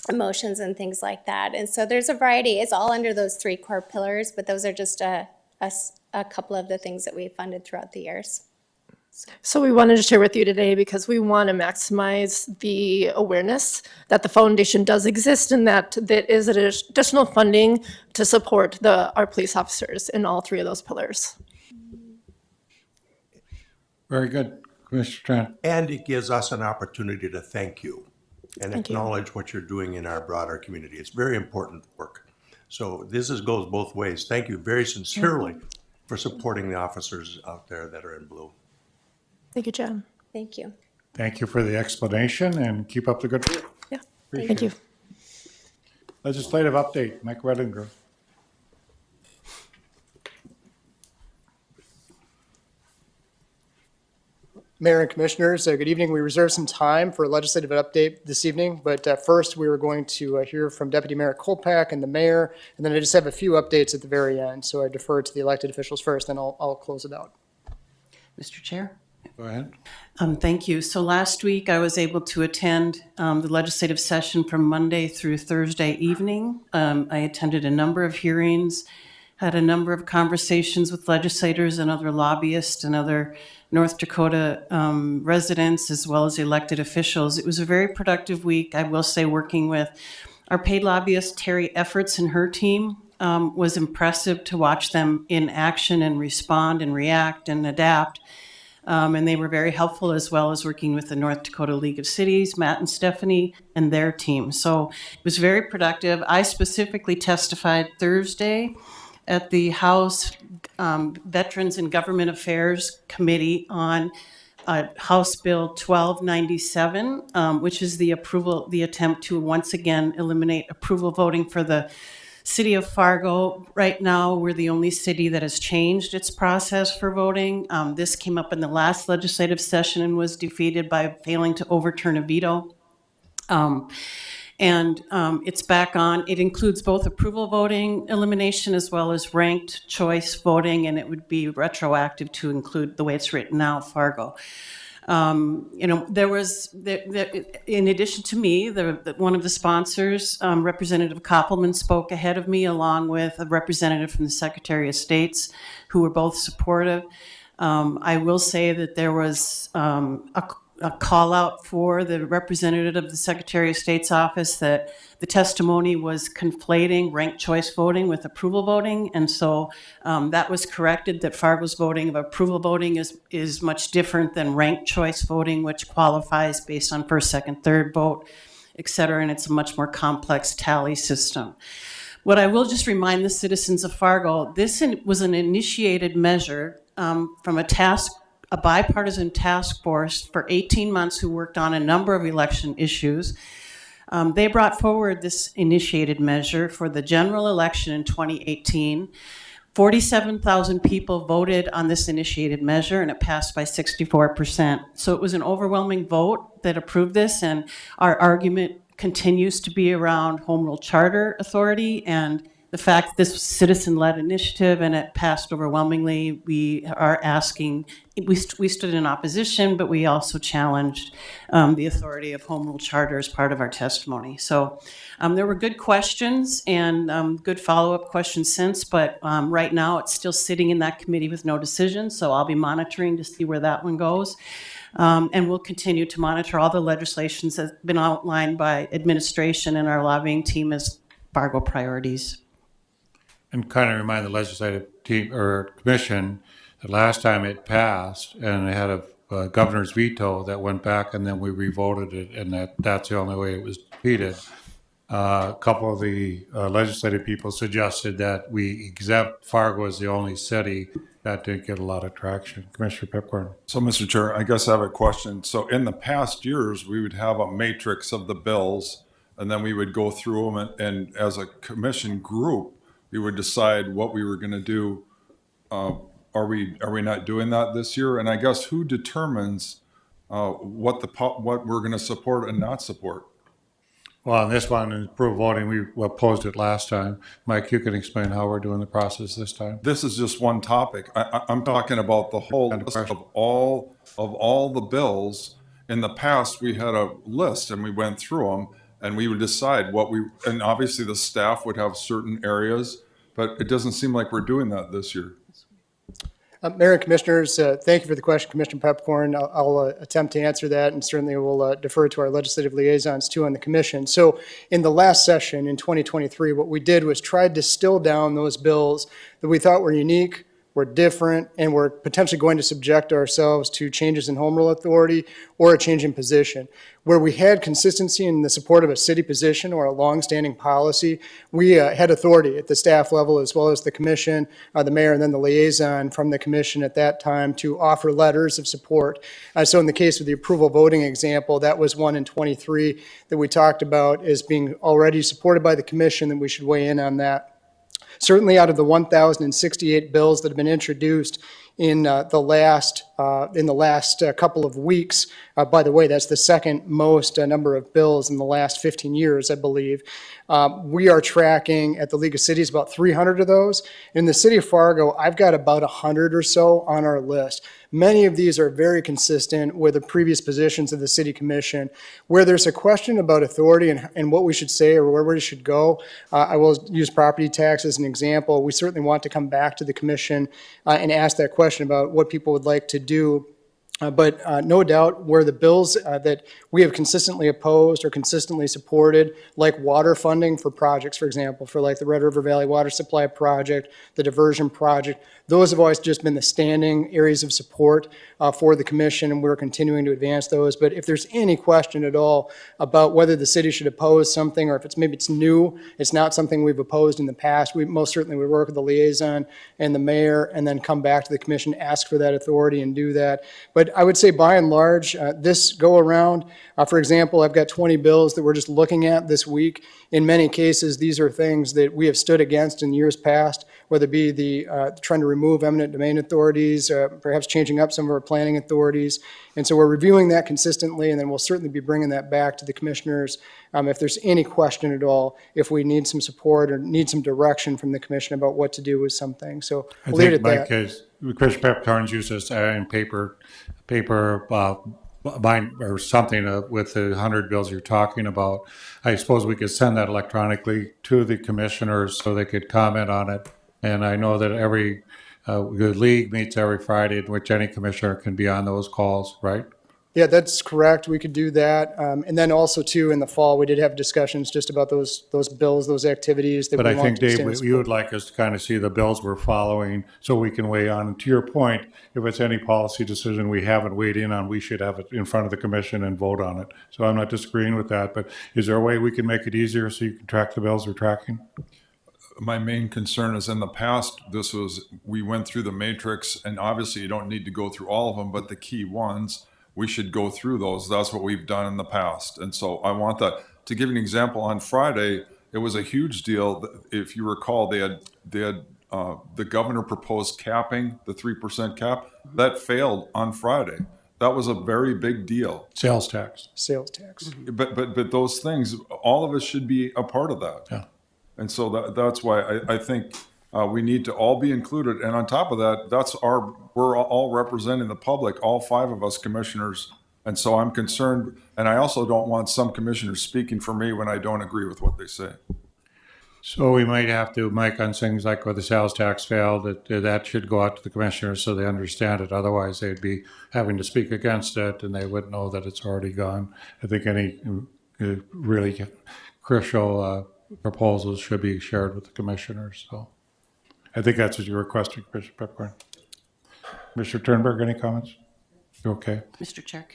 emotions and things like that. And so there's a variety. It's all under those 3 core pillars, but those are just a couple of the things that we funded throughout the years. So we wanted to share with you today because we want to maximize the awareness that the foundation does exist and that is additional funding to support our police officers in all 3 of those pillars. Very good, Commissioner Tran. And it gives us an opportunity to thank you and acknowledge what you're doing in our broader community. It's very important work. So this goes both ways. Thank you very sincerely for supporting the officers out there that are in blue. Thank you, Jen. Thank you. Thank you for the explanation and keep up the good work. Yeah, Appreciate thank you. it. Legislative update, Mike Redinger. Mayor and Commissioners, good evening. We reserved some time for a legislative update this evening, but first we were going to hear from Deputy Mayor Kolpak and the mayor, and then I just have a few updates at the very end. So I defer to the elected officials first, then I'll close it out. Mr. Chair? Go ahead. Thank you. So last week I was able to attend the legislative session from Monday through Thursday evening. I attended a number of hearings, had a number of conversations with legislators and other lobbyists and other North Dakota residents, as well as elected officials. It was a very productive week, I will say, working with our paid lobbyist, Terry Efforts, and her team. was impressive to watch them in action and respond and react and adapt. And they were very helpful, as well as working with the North Dakota League of Cities, Matt and Stephanie, and their team. So it was very productive. I specifically testified Thursday at the House Veterans and Government Affairs Committee on House Bill 1297, which is the attempt to once again eliminate approval voting for the City of Fargo. Right now, we're the only city that has changed its process for voting. This came up in the last legislative session and was defeated by failing to overturn a veto. It's back on. It includes both approval voting elimination as well as ranked choice voting, and it would be retroactive to include the way it's written now, Fargo. There was, in addition to me, one of the sponsors, Representative Koppelman, spoke ahead of me, along with a representative from the Secretary of State's, who were both supportive. I will say that there was a call out for the representative of the Secretary of State's office that the testimony was conflating ranked choice voting with approval voting. And so that was corrected, that Fargo's voting of approval voting is much different than ranked choice voting, which qualifies based on first, second, third vote, et cetera. And it's a much more complex tally system. What I will just remind the citizens of Fargo, this was an initiated measure from a bipartisan task force for 18 months who worked on a number of election issues. They brought forward this initiated measure for the general election in 2018. 47,000 people voted on this initiated measure, and it passed by 64%. So it was an overwhelming vote that approved this, and our argument continues to be around Home Rule Charter authority and the fact that this was citizen-led initiative and it passed overwhelmingly. We are asking, we stood in opposition, but we also challenged the authority of Home Rule Charter as part of our testimony. So there were good questions and good follow-up questions since, but right now it's still sitting in that committee with no decision, so I'll be monitoring to see where that one goes. And we'll continue to monitor all the legislations that have been outlined by administration and our lobbying team as Fargo priorities. And kind of remind the legislative team or commission that last time it passed and it had a governor's veto that went back and then we revoted it, and that's the only way it was defeated. A couple of the legislative people suggested that we exempt Fargo as the only city. That didn't get a lot of traction. Commissioner Pipcorn. So, Mr. Chair, I guess I have a question. So in the past years, we would have a matrix of the bills, and then we would go through them, and as a commission group, we would decide what we were going to do. Are we not doing that this year? And I guess who determines what we're going to support and not support? Well, on this one, in approval voting, we opposed it last time. Mike, you can explain how we're doing the process this time. This is just one topic. I'm talking about the whole list of all the bills. In the past, we had a list and we went through them and we would decide and obviously the staff would have certain areas, but it doesn't seem like we're doing that this year. Mayor and Commissioners, thank you for the question, Commissioner Pepcorn. I'll attempt to answer that, and certainly will defer to our legislative liaisons too on the commission. So in the last session in 2023, what we did was try to distill down those bills that we thought were unique, were different, and were potentially going to subject ourselves to changes in home rule authority or a change in position. Where we had consistency in the support of a city position or a longstanding policy, we had authority at the staff level as well as the commission, the mayor, and then the liaison from the commission at that time to offer letters of support. So in the case of the approval voting example, that was one in 23 that we talked about as being already supported by the commission, that we should weigh in on that. Certainly out of the 1,068 bills that have been introduced in the last couple of weeks, by the way, that's the second most number of bills in the last 15 years, I believe. We are tracking at the League of Cities about 300 of those. In the city of Fargo, I've got about 100 or so on our list. Many of these are very consistent with the previous positions of the city commission. Where there's a question about authority and what we should say or where we should go, I will use property tax as an example. We certainly want to come back to the commission and ask that question about what people would like to do But no doubt where the bills that we have consistently opposed or consistently supported, like water funding for projects, for example, for like the Red River Valley Water Supply Project, the diversion project, those have always just been the standing areas of support for the commission, and we're continuing to advance those. But if there's any question at all about whether the city should oppose something, or if it's new, it's not something we've opposed in the past, we most certainly would work with the liaison and the mayor and then come back to the commission, ask for that authority and do that. But I would say by and large, this go around, for example, I've got 20 bills that we're just looking at this week. In many cases, these are things that we have stood against in years past, whether it be the trying to remove eminent domain authorities, perhaps changing up some of our planning authorities. And so we're reviewing that consistently, and then we'll certainly be bringing that back to the commissioners if there's any question at all, if we need some support or need some direction from the commission about what to do with something. So we'll leave it at that. I think, Mike, is Commissioner Pepcorn's used this in paper bind or something with the 100 bills you're talking about. I suppose we could send that electronically to the commissioners so they could comment on it. And I know that the league meets every Friday, in which any commissioner can be on those calls, right? Yeah, that's correct. We could do that. And then also too, in the fall, we did have discussions just about those bills, those activities that But we I want think, to Dave, you would like us to kind of see the bills we're following so we can weigh on. And to your point, if it's any policy decision we haven't weighed in on, we should have it in front of the commission and vote on it. So I'm not disagreeing with that, but is there a way we can make it easier so you can track the bills we're tracking? My main concern is in the past, we went through the matrix, and obviously you don't need to go through all of them, but the key ones, we should go through those. That's what we've done in the past. And so I want that. To give you an example, on Friday, it was a huge deal. If you recall, they had the governor proposed capping the 3% cap. That failed on Friday. That was a very big deal. Sales tax. Sales tax. But those things, all of us should be a part of that. Yeah. And so that's why I think we need to all be included. And on top of that, we're all representing the public, all 5 of us commissioners. And so I'm concerned, and I also don't want some commissioners speaking for me when I don't agree with what they say. So we might have to, Mike, on things like where the sales tax failed, that should go out to the commissioners so they understand it. Otherwise, they'd be having to speak against it, and they wouldn't know that it's already gone. I think any really crucial proposals should be shared with the commissioners. So I think that's what you're requesting, Commissioner Pepcorn. Commissioner Turnberg, any comments? You okay? Mr. Chair,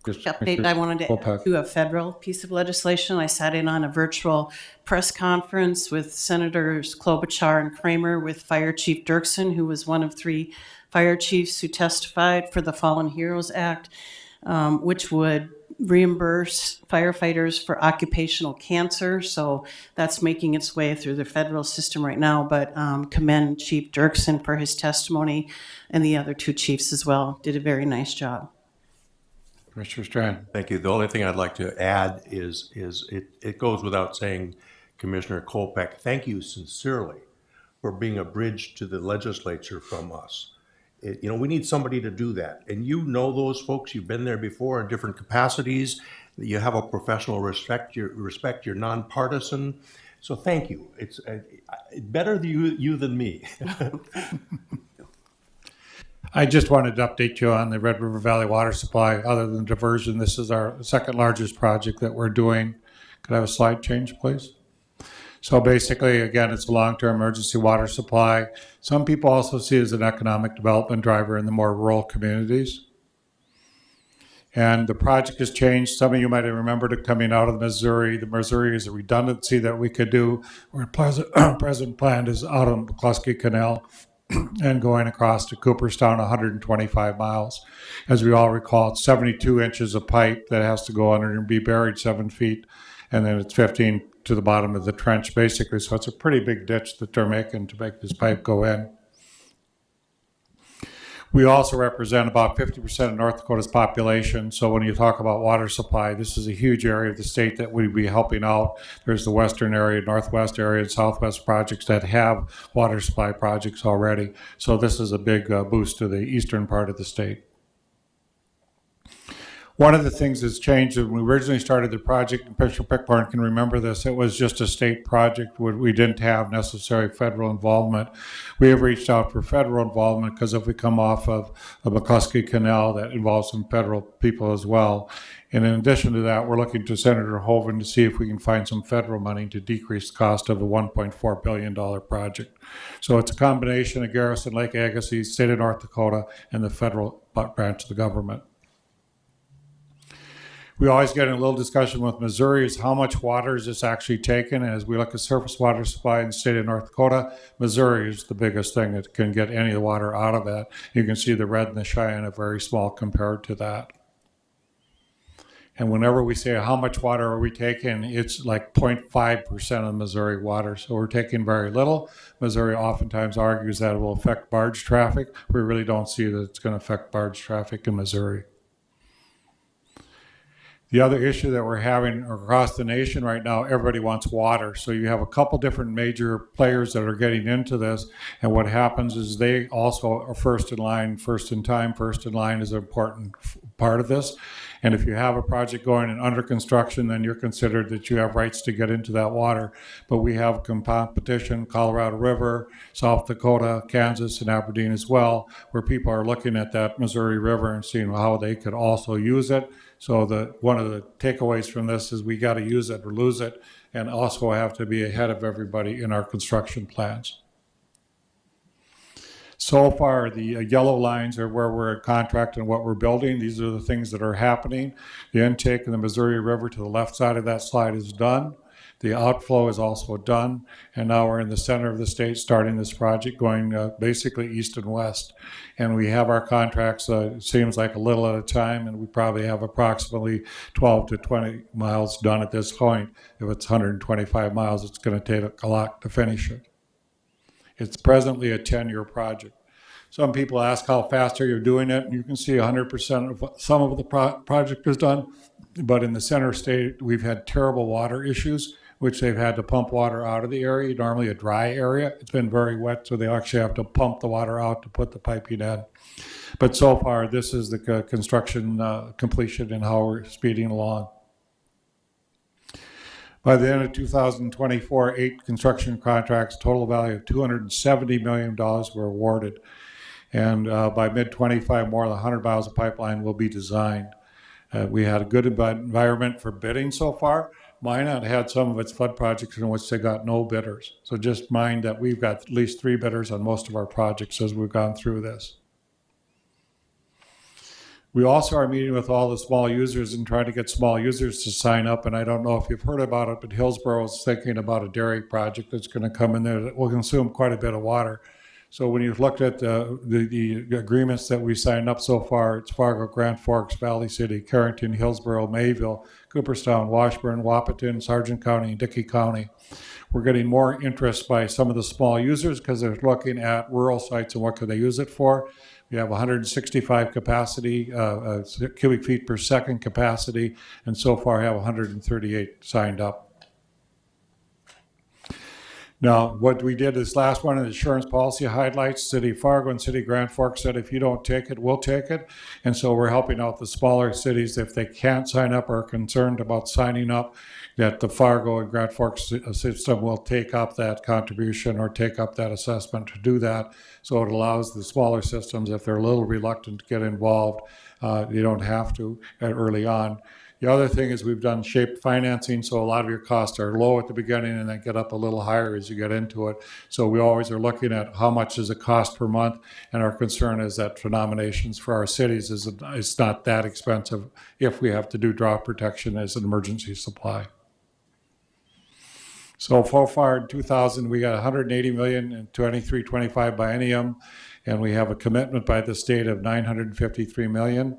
Just update, I wanted to add to a federal piece of legislation. I sat in on a virtual press conference with Senators Klobuchar and Kramer with Fire Chief Dirksen, who was one of 3 fire chiefs who testified for the Fallen Heroes Act, which would reimburse firefighters for occupational cancer. So that's making its way through the federal system right now, but commend Chief Dirksen for his testimony, and the other 2 chiefs as well did a very nice job. Commissioner Strand. Thank you. The only thing I'd like to add is it goes without saying, Commissioner Kolpeck, thank you sincerely for being a bridge to the legislature from us. We need somebody to do that. And you know those folks, you've been there before in different capacities. You have a professional respect, you're nonpartisan. So thank you. It's better you than me. I just wanted to update you on the Red River Valley Water Supply. Other than diversion, this is our 2nd largest project that we're doing. Could I have a slide change, please? So basically, again, it's a long-term emergency water supply. Some people also see it as an economic development driver in the more rural communities. And the project has changed. Some of you might have remembered it coming out of Missouri. The Missouri is a redundancy that we could do. Our present plan is out on the McCluskey Canal and going across to Cooperstown, 125 miles. As we all recall, it's 72 inches of pipe that has to go under and be buried 7 feet. And then it's 15 to the bottom of the trench, basically. So it's a pretty big ditch that they're making to make this pipe go in. We also represent about 50% of North Dakota's population. So when you talk about water supply, this is a huge area of the state that we'd be helping out. There's the western area, northwest area, and southwest projects that have water supply projects already. So this is a big boost to the eastern part of the state. One of the things that's changed is when we originally started the project, and Commissioner Pickborn can remember this, it was just a state project where we didn't have necessary federal involvement. We have reached out for federal involvement because if we come off of the McCluskey Canal, that involves some federal people as well. And in addition to that, we're looking to Senator Hoeven to see if we can find some federal money to decrease the cost of the $1.4 billion project. So it's a combination of Garrison, Lake Agassiz, state of North Dakota, and the federal branch of the government. We always get in a little discussion with Missouri is how much water is this actually taking? And as we look at surface water supply in the state of North Dakota, Missouri is the biggest thing that can get any of the water out of that. You can see the Red and the Cheyenne are very small compared to that. And whenever we say how much water are we taking, it's like 0.5% of Missouri water. So we're taking very little. Missouri oftentimes argues that it will affect barge traffic. We really don't see that it's going to affect barge traffic in Missouri. The other issue that we're having across the nation right now, everybody wants water. So you have a couple different major players that are getting into this. And what happens is they also are first in line, first in time. First in line is an important part of this. And if you have a project going and under construction, then you're considered that you have rights to get into that water. But we have competition, Colorado River, South Dakota, Kansas, and Aberdeen as well, where people are looking at that Missouri River and seeing how they could also use it. So one of the takeaways from this is we got to use it or lose it, and also have to be ahead of everybody in our construction plans. So far, the yellow lines are where we're in contract and what we're building. These are the things that are happening. The intake in the Missouri River to the left side of that slide is done. The outflow is also done. And now we're in the center of the state starting this project going basically east and west. And we have our contracts, it seems like a little at a time, and we probably have approximately 12 to 20 miles done at this point. If it's 125 miles, it's going to take a lot to finish it. It's presently a 10-year project. Some people ask how fast are you doing it, and you can see 100% of some of the project is done. But in the center state, we've had terrible water issues, which they've had to pump water out of the area, normally a dry area. It's been very wet, so they actually have to pump the water out to put the piping in. But so far, this is the construction completion and how we're speeding along. By the end of 2024, 8 construction contracts, total value of $270 million were awarded. And by mid-25, more than 100 miles of pipeline will be designed. We had a good environment for bidding so far. Minot had some of its flood projects in which they got no bidders. So just mind that we've got at least 3 bidders on most of our projects as we've gone through this. We also are meeting with all the small users and trying to get small users to sign up. And I don't know if you've heard about it, but Hillsborough is thinking about a dairy project that's going to come in there that will consume quite a bit of water. So when you've looked at the agreements that we signed up so far, it's Fargo, Grand Forks, Valley City, Carrington, Hillsborough, Mayville, Cooperstown, Washburn, Wahpeton, Sargent County, and Dickey County. We're getting more interest by some of the small users because they're looking at rural sites and what could they use it for. We have 165 capacity, cubic feet per second capacity, and so far have 138 signed up. Now, what we did this last one, the insurance policy highlights, City of Fargo and City of Grand Forks said, if you don't take it, we'll take it. And so we're helping out the smaller cities. If they can't sign up or are concerned about signing up, that the Fargo and Grand Forks system will take up that contribution or take up that assessment to do that. So it allows the smaller systems, if they're a little reluctant to get involved, you don't have to early on. The other thing is we've done shaped financing, so a lot of your costs are low at the beginning and then get up a little higher as you get into it. So we always are looking at how much does it cost per month, and our concern is that for nominations for our cities it's not that expensive if we have to do drought protection as an emergency supply. So far in 2000, we got 180 million in 23-25 biennium, and we have a commitment by the state of 953 million.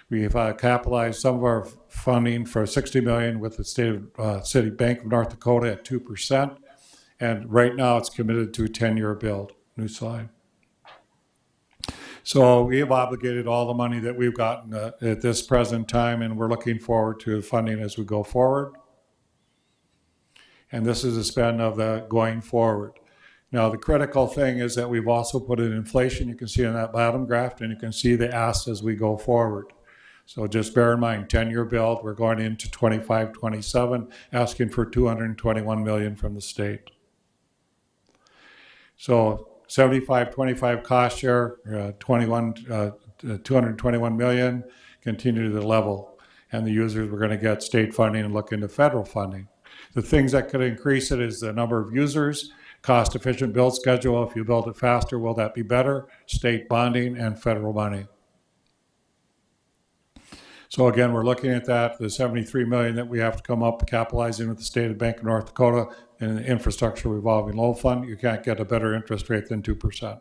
We've capitalized some of our funding for $60 million with the state of City Bank of North Dakota at 2%. And right now it's committed to a 10-year build. New slide. So we have obligated all the money that we've gotten at this present time, and we're looking forward to funding as we go forward. And this is a spend of the going forward. Now, the critical thing is that we've also put in inflation. You can see on that bottom graph, and you can see the asks as we go forward. So just bear in mind, 10-year build, we're going into 25, 27, asking for $221 million from the state. So 75, 25 cost share, 221 million, continue to the level. And the users, we're going to get state funding and look into federal funding. The things that could increase it is the number of users, cost-efficient build schedule. If you build it faster, will that be better? State bonding and federal money. So again, we're looking at that, the 73 million that we have to come up capitalizing with the State of Bank of North Dakota and the infrastructure revolving loan fund. You can't get a better interest rate than 2%.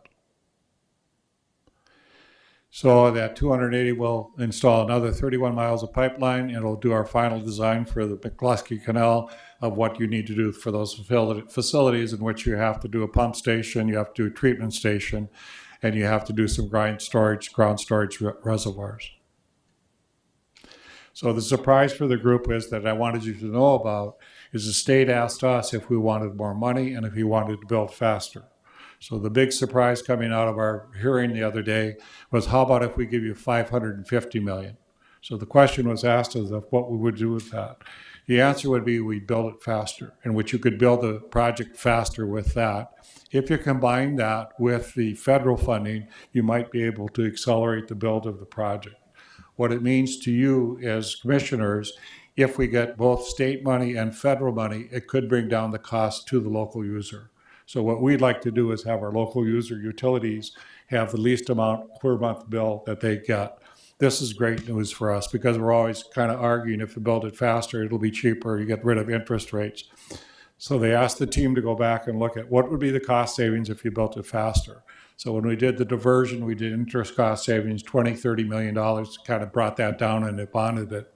So that 280 will install another 31 miles of pipeline, and it'll do our final design for the McCluskey Canal of what you need to do for those facilities in which you have to do a pump station, you have to do a treatment station, and you have to do some ground storage reservoirs. So the surprise for the group is that I wanted you to know about is the state asked us if we wanted more money and if we wanted to build faster. So the big surprise coming out of our hearing the other day was, how about if we give you $550 million? So the question was asked as of what we would do with that. The answer would be we'd build it faster, in which you could build the project faster with that. If you combine that with the federal funding, you might be able to accelerate the build of the project. What it means to you as commissioners, if we get both state money and federal money, it could bring down the cost to the local user. So what we'd like to do is have our local user utilities have the least amount per month bill that they get. This is great news for us because we're always kind of arguing if you build it faster, it'll be cheaper, you get rid of interest rates. So they asked the team to go back and look at what would be the cost savings if you built it faster. So when we did the diversion, we did interest cost savings, $20–30 million, kind of brought that down and it bonded it.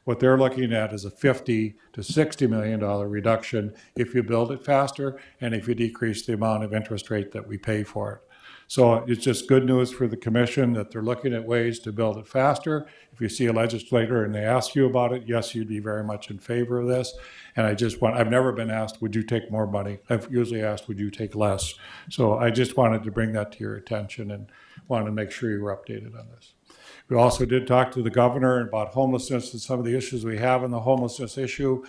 What they're looking at is a $50–60 million reduction if you build it faster and if you decrease the amount of interest rate that we pay for it. So it's just good news for the commission that they're looking at ways to build it faster. If you see a legislator and they ask you about it, yes, you'd be very much in favor of this. And I've never been asked, would you take more money? I've usually asked, would you take less? So I just wanted to bring that to your attention and wanted to make sure you were updated on this. We also did talk to the governor about homelessness and some of the issues we have in the homelessness issue.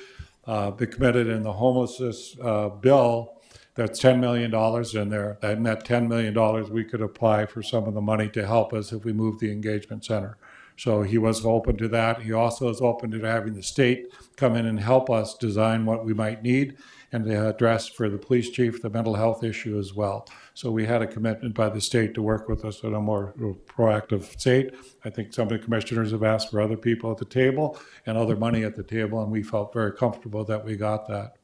They committed in the homelessness bill, that's $10 million in there. And that $10 million, we could apply for some of the money to help us if we move the engagement center. So he was open to that. He also is open to having the state come in and help us design what we might need and to address for the police chief the mental health issue as well. So we had a commitment by the state to work with us in a more proactive state. I think some of the commissioners have asked for other people at the table and other money at the table, and we felt very comfortable that we got that.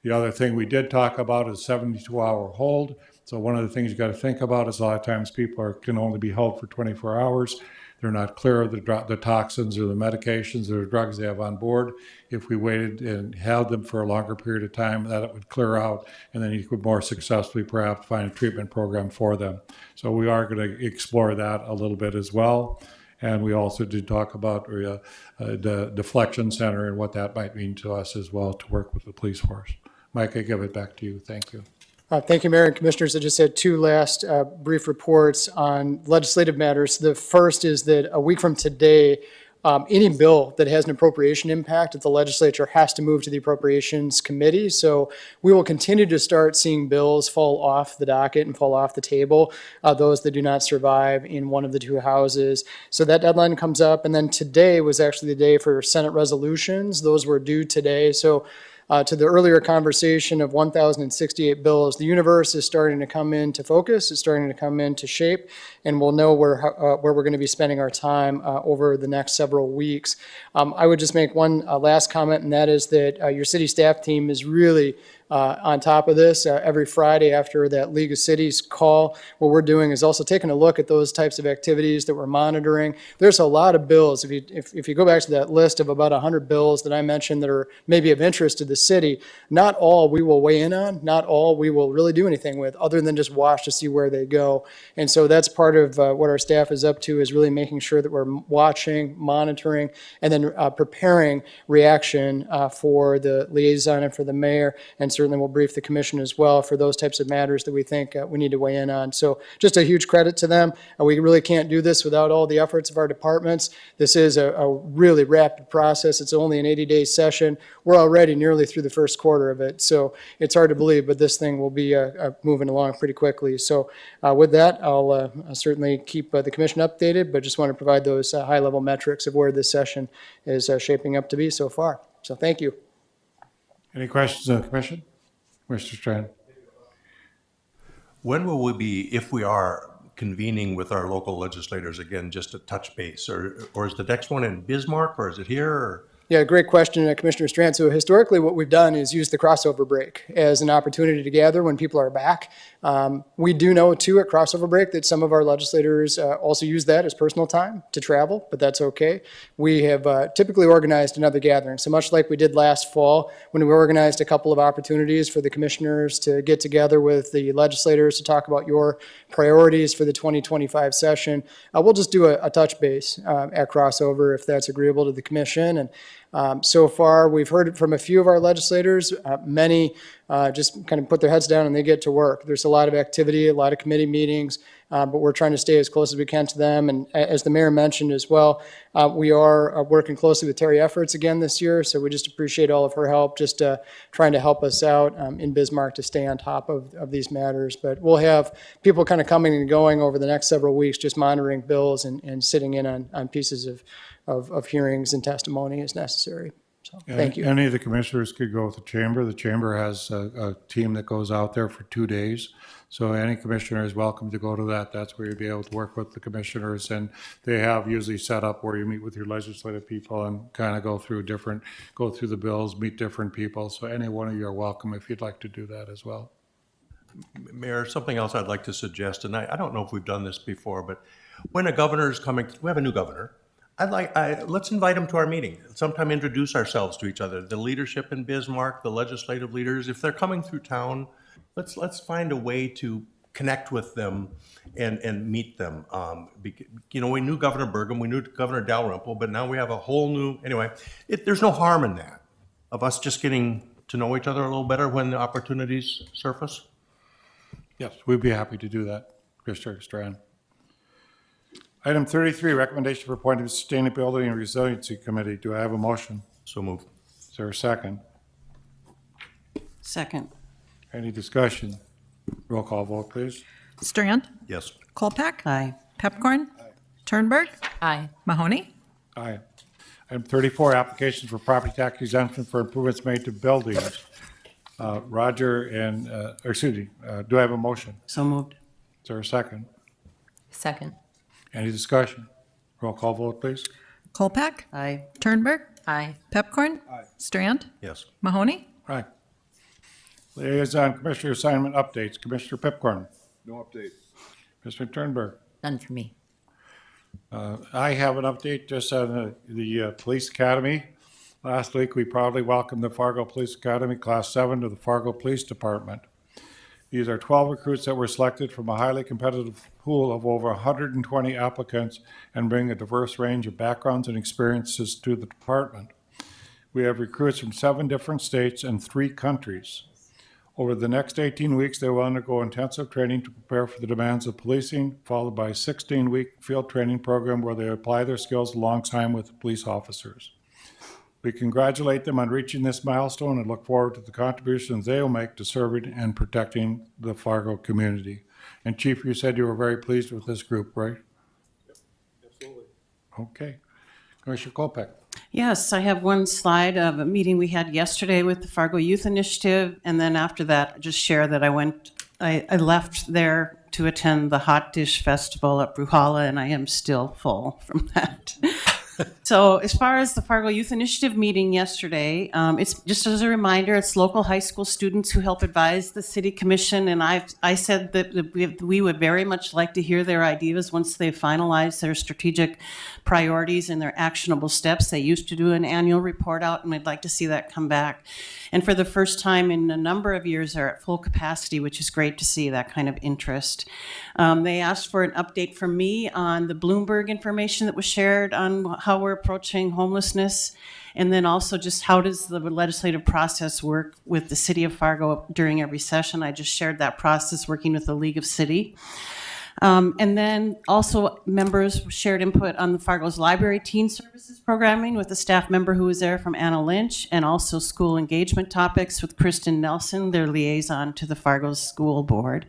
The other thing we did talk about is 72-hour hold. So one of the things you got to think about is a lot of times people can only be held for 24 hours. They're not clear of the toxins or the medications or the drugs they have on board. If we waited and held them for a longer period of time, that it would clear out, and then you could more successfully perhaps find a treatment program for them. So we are going to explore that a little bit as well. And we also did talk about the deflection center and what that might mean to us as well to work with the police force. Mike, I give it back to you. Thank you. Thank you, Mayor and Commissioners. I just had two last brief reports on legislative matters. The first is that a week from today, any bill that has an appropriation impact at the legislature has to move to the Appropriations Committee. So we will continue to start seeing bills fall off the docket and fall off the table, those that do not survive in one of the two houses. So that deadline comes up. And then today was actually the day for Senate resolutions. Those were due today. So to the earlier conversation of 1,068 bills, the universe is starting to come into focus, it's starting to come into shape, and we'll know where we're going to be spending our time over the next several weeks. I would just make one last comment, and that is that your city staff team is really on top of this. Every Friday after that League of Cities call, what we're doing is also taking a look at those types of activities that we're monitoring. There's a lot of bills. If you go back to that list of about 100 bills that I mentioned that are maybe of interest to the city, not all we will weigh in on, not all we will really do anything with, other than just watch to see where they go. And so that's part of what our staff is up to, is really making sure that we're watching, monitoring, and then preparing reaction for the liaison and for the mayor, and certainly will brief the commission as well for those types of matters that we think we need to weigh in on. So just a huge credit to them. We really can't do this without all the efforts of our departments. This is a really rapid process. It's only an 80-day session. We're already nearly through the first quarter of it. So it's hard to believe, but this thing will be moving along pretty quickly. So with that, I'll certainly keep the commission updated, but just want to provide those high-level metrics of where this session is shaping up to be so far. So thank you. Any questions of the commission? Mr. Strand? When will we be, if we are convening with our local legislators again, just to touch base? Or is the next one in Bismarck, or is it here? Or? Yeah, great question, Commissioner Strand. So historically, what we've done is use the crossover break as an opportunity to gather when people are back. We do know, too, at crossover break that some of our legislators also use that as personal time to travel, but that's okay. We have typically organized another gathering. So much like we did last fall, when we organized a couple of opportunities for the commissioners to get together with the legislators to talk about your priorities for the 2025 session, we'll just do a touch base at crossover if that's agreeable to the commission. And so far, we've heard from a few of our legislators. Many just kind of put their heads down and they get to work. There's a lot of activity, a lot of committee meetings, but we're trying to stay as close as we can to them. And as the mayor mentioned as well, we are working closely with Terry Efforts again this year. So we just appreciate all of her help, just trying to help us out in Bismarck to stay on top of these matters. But we'll have people kind of coming and going over the next several weeks, just monitoring bills and sitting in on pieces of hearings and testimony as necessary. So, thank you. Any of the commissioners could go with the chamber. The chamber has a team that goes out there for 2 days. So any commissioner is welcome to go to that. That's where you'll be able to work with the commissioners. And they have usually set up where you meet with your legislative people and kind of go through the bills, meet different people. So any one of you are welcome if you'd like to do that as well. Mayor, something else I'd like to suggest, and I don't know if we've done this before, but when a governor is coming, we have a new governor. Let's invite him to our meeting. Sometime introduce ourselves to each other. The leadership in Bismarck, the legislative leaders, if they're coming through town, let's find a way to connect with them and meet them. We knew Governor Burgum, we knew Governor Dalrymple, but now we have a whole new, anyway, there's no harm in that, of us just getting to know each other a little better when the opportunities surface. Yes, we'd be happy to do that, Mr. Strand. Item 33, recommendation for appointing to Sustainability and Resiliency Committee. Do I have a motion? So moved. Is there a second? Second. Any discussion? Roll call vote, please. Strand? Yes. Kolpak? Aye. Pepcorn? Turnberg? Aye. Mahoney? Aye. Item 34, applications for property tax exemption for improvements made to buildings. Roger and, do I have a motion? So moved. Is there a second? Second. Any discussion? Roll call vote, please. Kolpak? Aye. Turnberg? Aye. Pepcorn? Strand? Yes. Mahoney? Aye. Liaison Commissioner assignment updates. Commissioner Pipcorn. No update. Commissioner Turnberg. None for me. I have an update just on the Police Academy. Last week, we proudly welcomed the Fargo Police Academy Class 7 to the Fargo Police Department. These are 12 recruits that were selected from a highly competitive pool of over 120 applicants and bring a diverse range of backgrounds and experiences to the department. We have recruits from 7 different states and 3 countries. Over the next 18 weeks, they will undergo intensive training to prepare for the demands of policing, followed by a 16-week field training program where they apply their skills alongside with police officers. We congratulate them on reaching this milestone and look forward to the contributions they will make to serving and protecting the Fargo community. And Chief, you said you were very pleased with this group, right? Absolutely. Okay. Commissioner Kolpak. Yes, I have one slide of a meeting we had yesterday with the Fargo Youth Initiative, and then after that, just share that I left there to attend the Hot Dish Festival at Bruhala, and I am still full from that. So as far as the Fargo Youth Initiative meeting yesterday, it's just as a reminder, it's local high school students who help advise the city commission. And I said that we would very much like to hear their ideas once they finalize their strategic priorities and their actionable steps. They used to do an annual report out, and we'd like to see that come back. And for the first time in a number of years, they're at full capacity, which is great to see that kind of interest. They asked for an update from me on the Bloomberg information that was shared on how we're approaching homelessness, and then also just how does the legislative process work with the city of Fargo during every session. I just shared that process working with the League of City. And then also members shared input on the Fargo's Library Teen Services programming with a staff member who was there from Anna Lynch, and also school engagement topics with Kristen Nelson, their liaison to the Fargo School Board.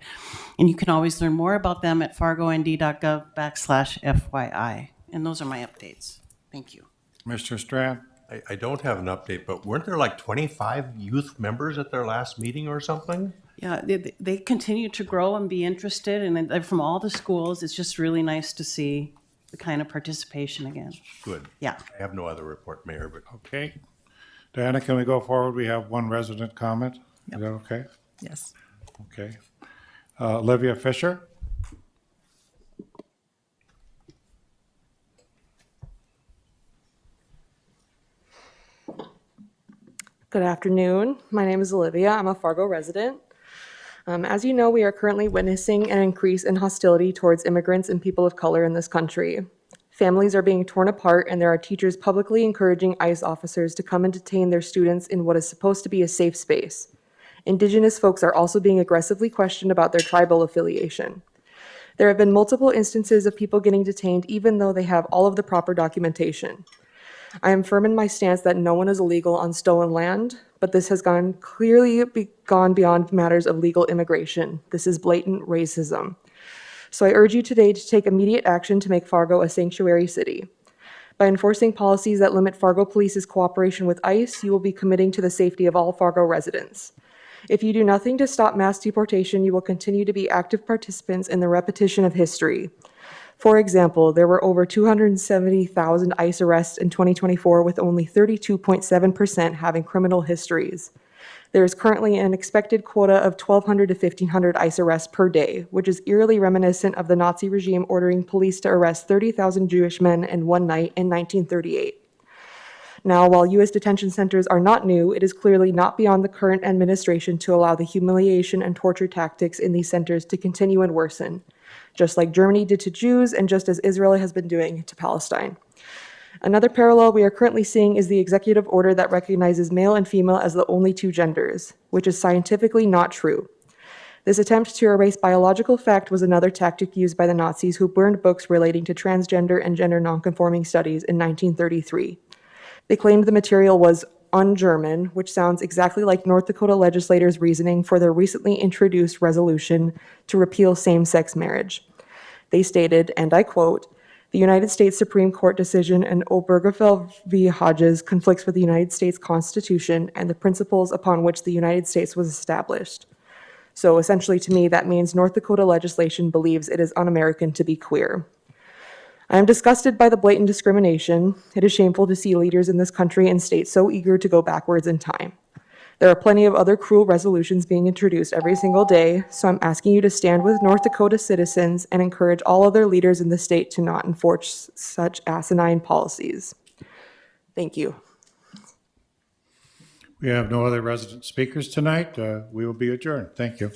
And you can always learn more about them at fargond.gov/FYI. And those are my updates. Thank you. Mr. Strand? I don't have an update, but weren't there like 25 youth members at their last meeting or something? Yeah, they continue to grow and be interested, and they're from all the schools. It's just really nice to see the kind of participation again. Good. Yeah. I have no other report, Mayor, but. Okay. Diana, can we go forward? We have one resident comment. Is that okay? Yes. Okay. Olivia Fisher? Good afternoon. My name is Olivia. I'm a Fargo resident. As you know, we are currently witnessing an increase in hostility towards immigrants and people of color in this country. Families are being torn apart, and there are teachers publicly encouraging ICE officers to come and detain their students in what is supposed to be a safe space. Indigenous folks are also being aggressively questioned about their tribal affiliation. There have been multiple instances of people getting detained even though they have all of the proper documentation. I am firm in my stance that no one is illegal on stolen land, but this has gone beyond matters of legal immigration. This is blatant racism. So I urge you today to take immediate action to make Fargo a sanctuary city. By enforcing policies that limit Fargo Police's cooperation with ICE, you will be committing to the safety of all Fargo residents. If you do nothing to stop mass deportation, you will continue to be active participants in the repetition of history. For example, there were over 270,000 ICE arrests in 2024, with only 32.7% having criminal histories. There is currently an expected quota of 1,200 to 1,500 ICE arrests per day, which is eerily reminiscent of the Nazi regime ordering police to arrest 30,000 Jewish men in one night in 1938. Now, while U.S. detention centers are not new, it is clearly not beyond the current administration to allow the humiliation and torture tactics in these centers to continue and worsen, just like Germany did to Jews and just as Israel has been doing to Palestine. Another parallel we are currently seeing is the executive order that recognizes male and female as the only two genders, which is scientifically not true. This attempt to erase biological fact was another tactic used by the Nazis, who burned books relating to transgender and gender nonconforming studies in 1933. They claimed the material was un-German, which sounds exactly like North Dakota legislators' reasoning for their recently introduced resolution to repeal same-sex marriage. They stated, and I quote, "The United States Supreme Court decision in Obergefell v. Hodges conflicts with the United States Constitution and the principles upon which the United States was established." So essentially, to me, that means North Dakota legislation believes it is un-American to be queer. I am disgusted by the blatant discrimination. It is shameful to see leaders in this country and state so eager to go backwards in time. There are plenty of other cruel resolutions being introduced every single day, so I'm asking you to stand with North Dakota citizens and encourage all other leaders in the state to not enforce such asinine policies. Thank you. We have no other resident speakers tonight. We will be adjourned. Thank you.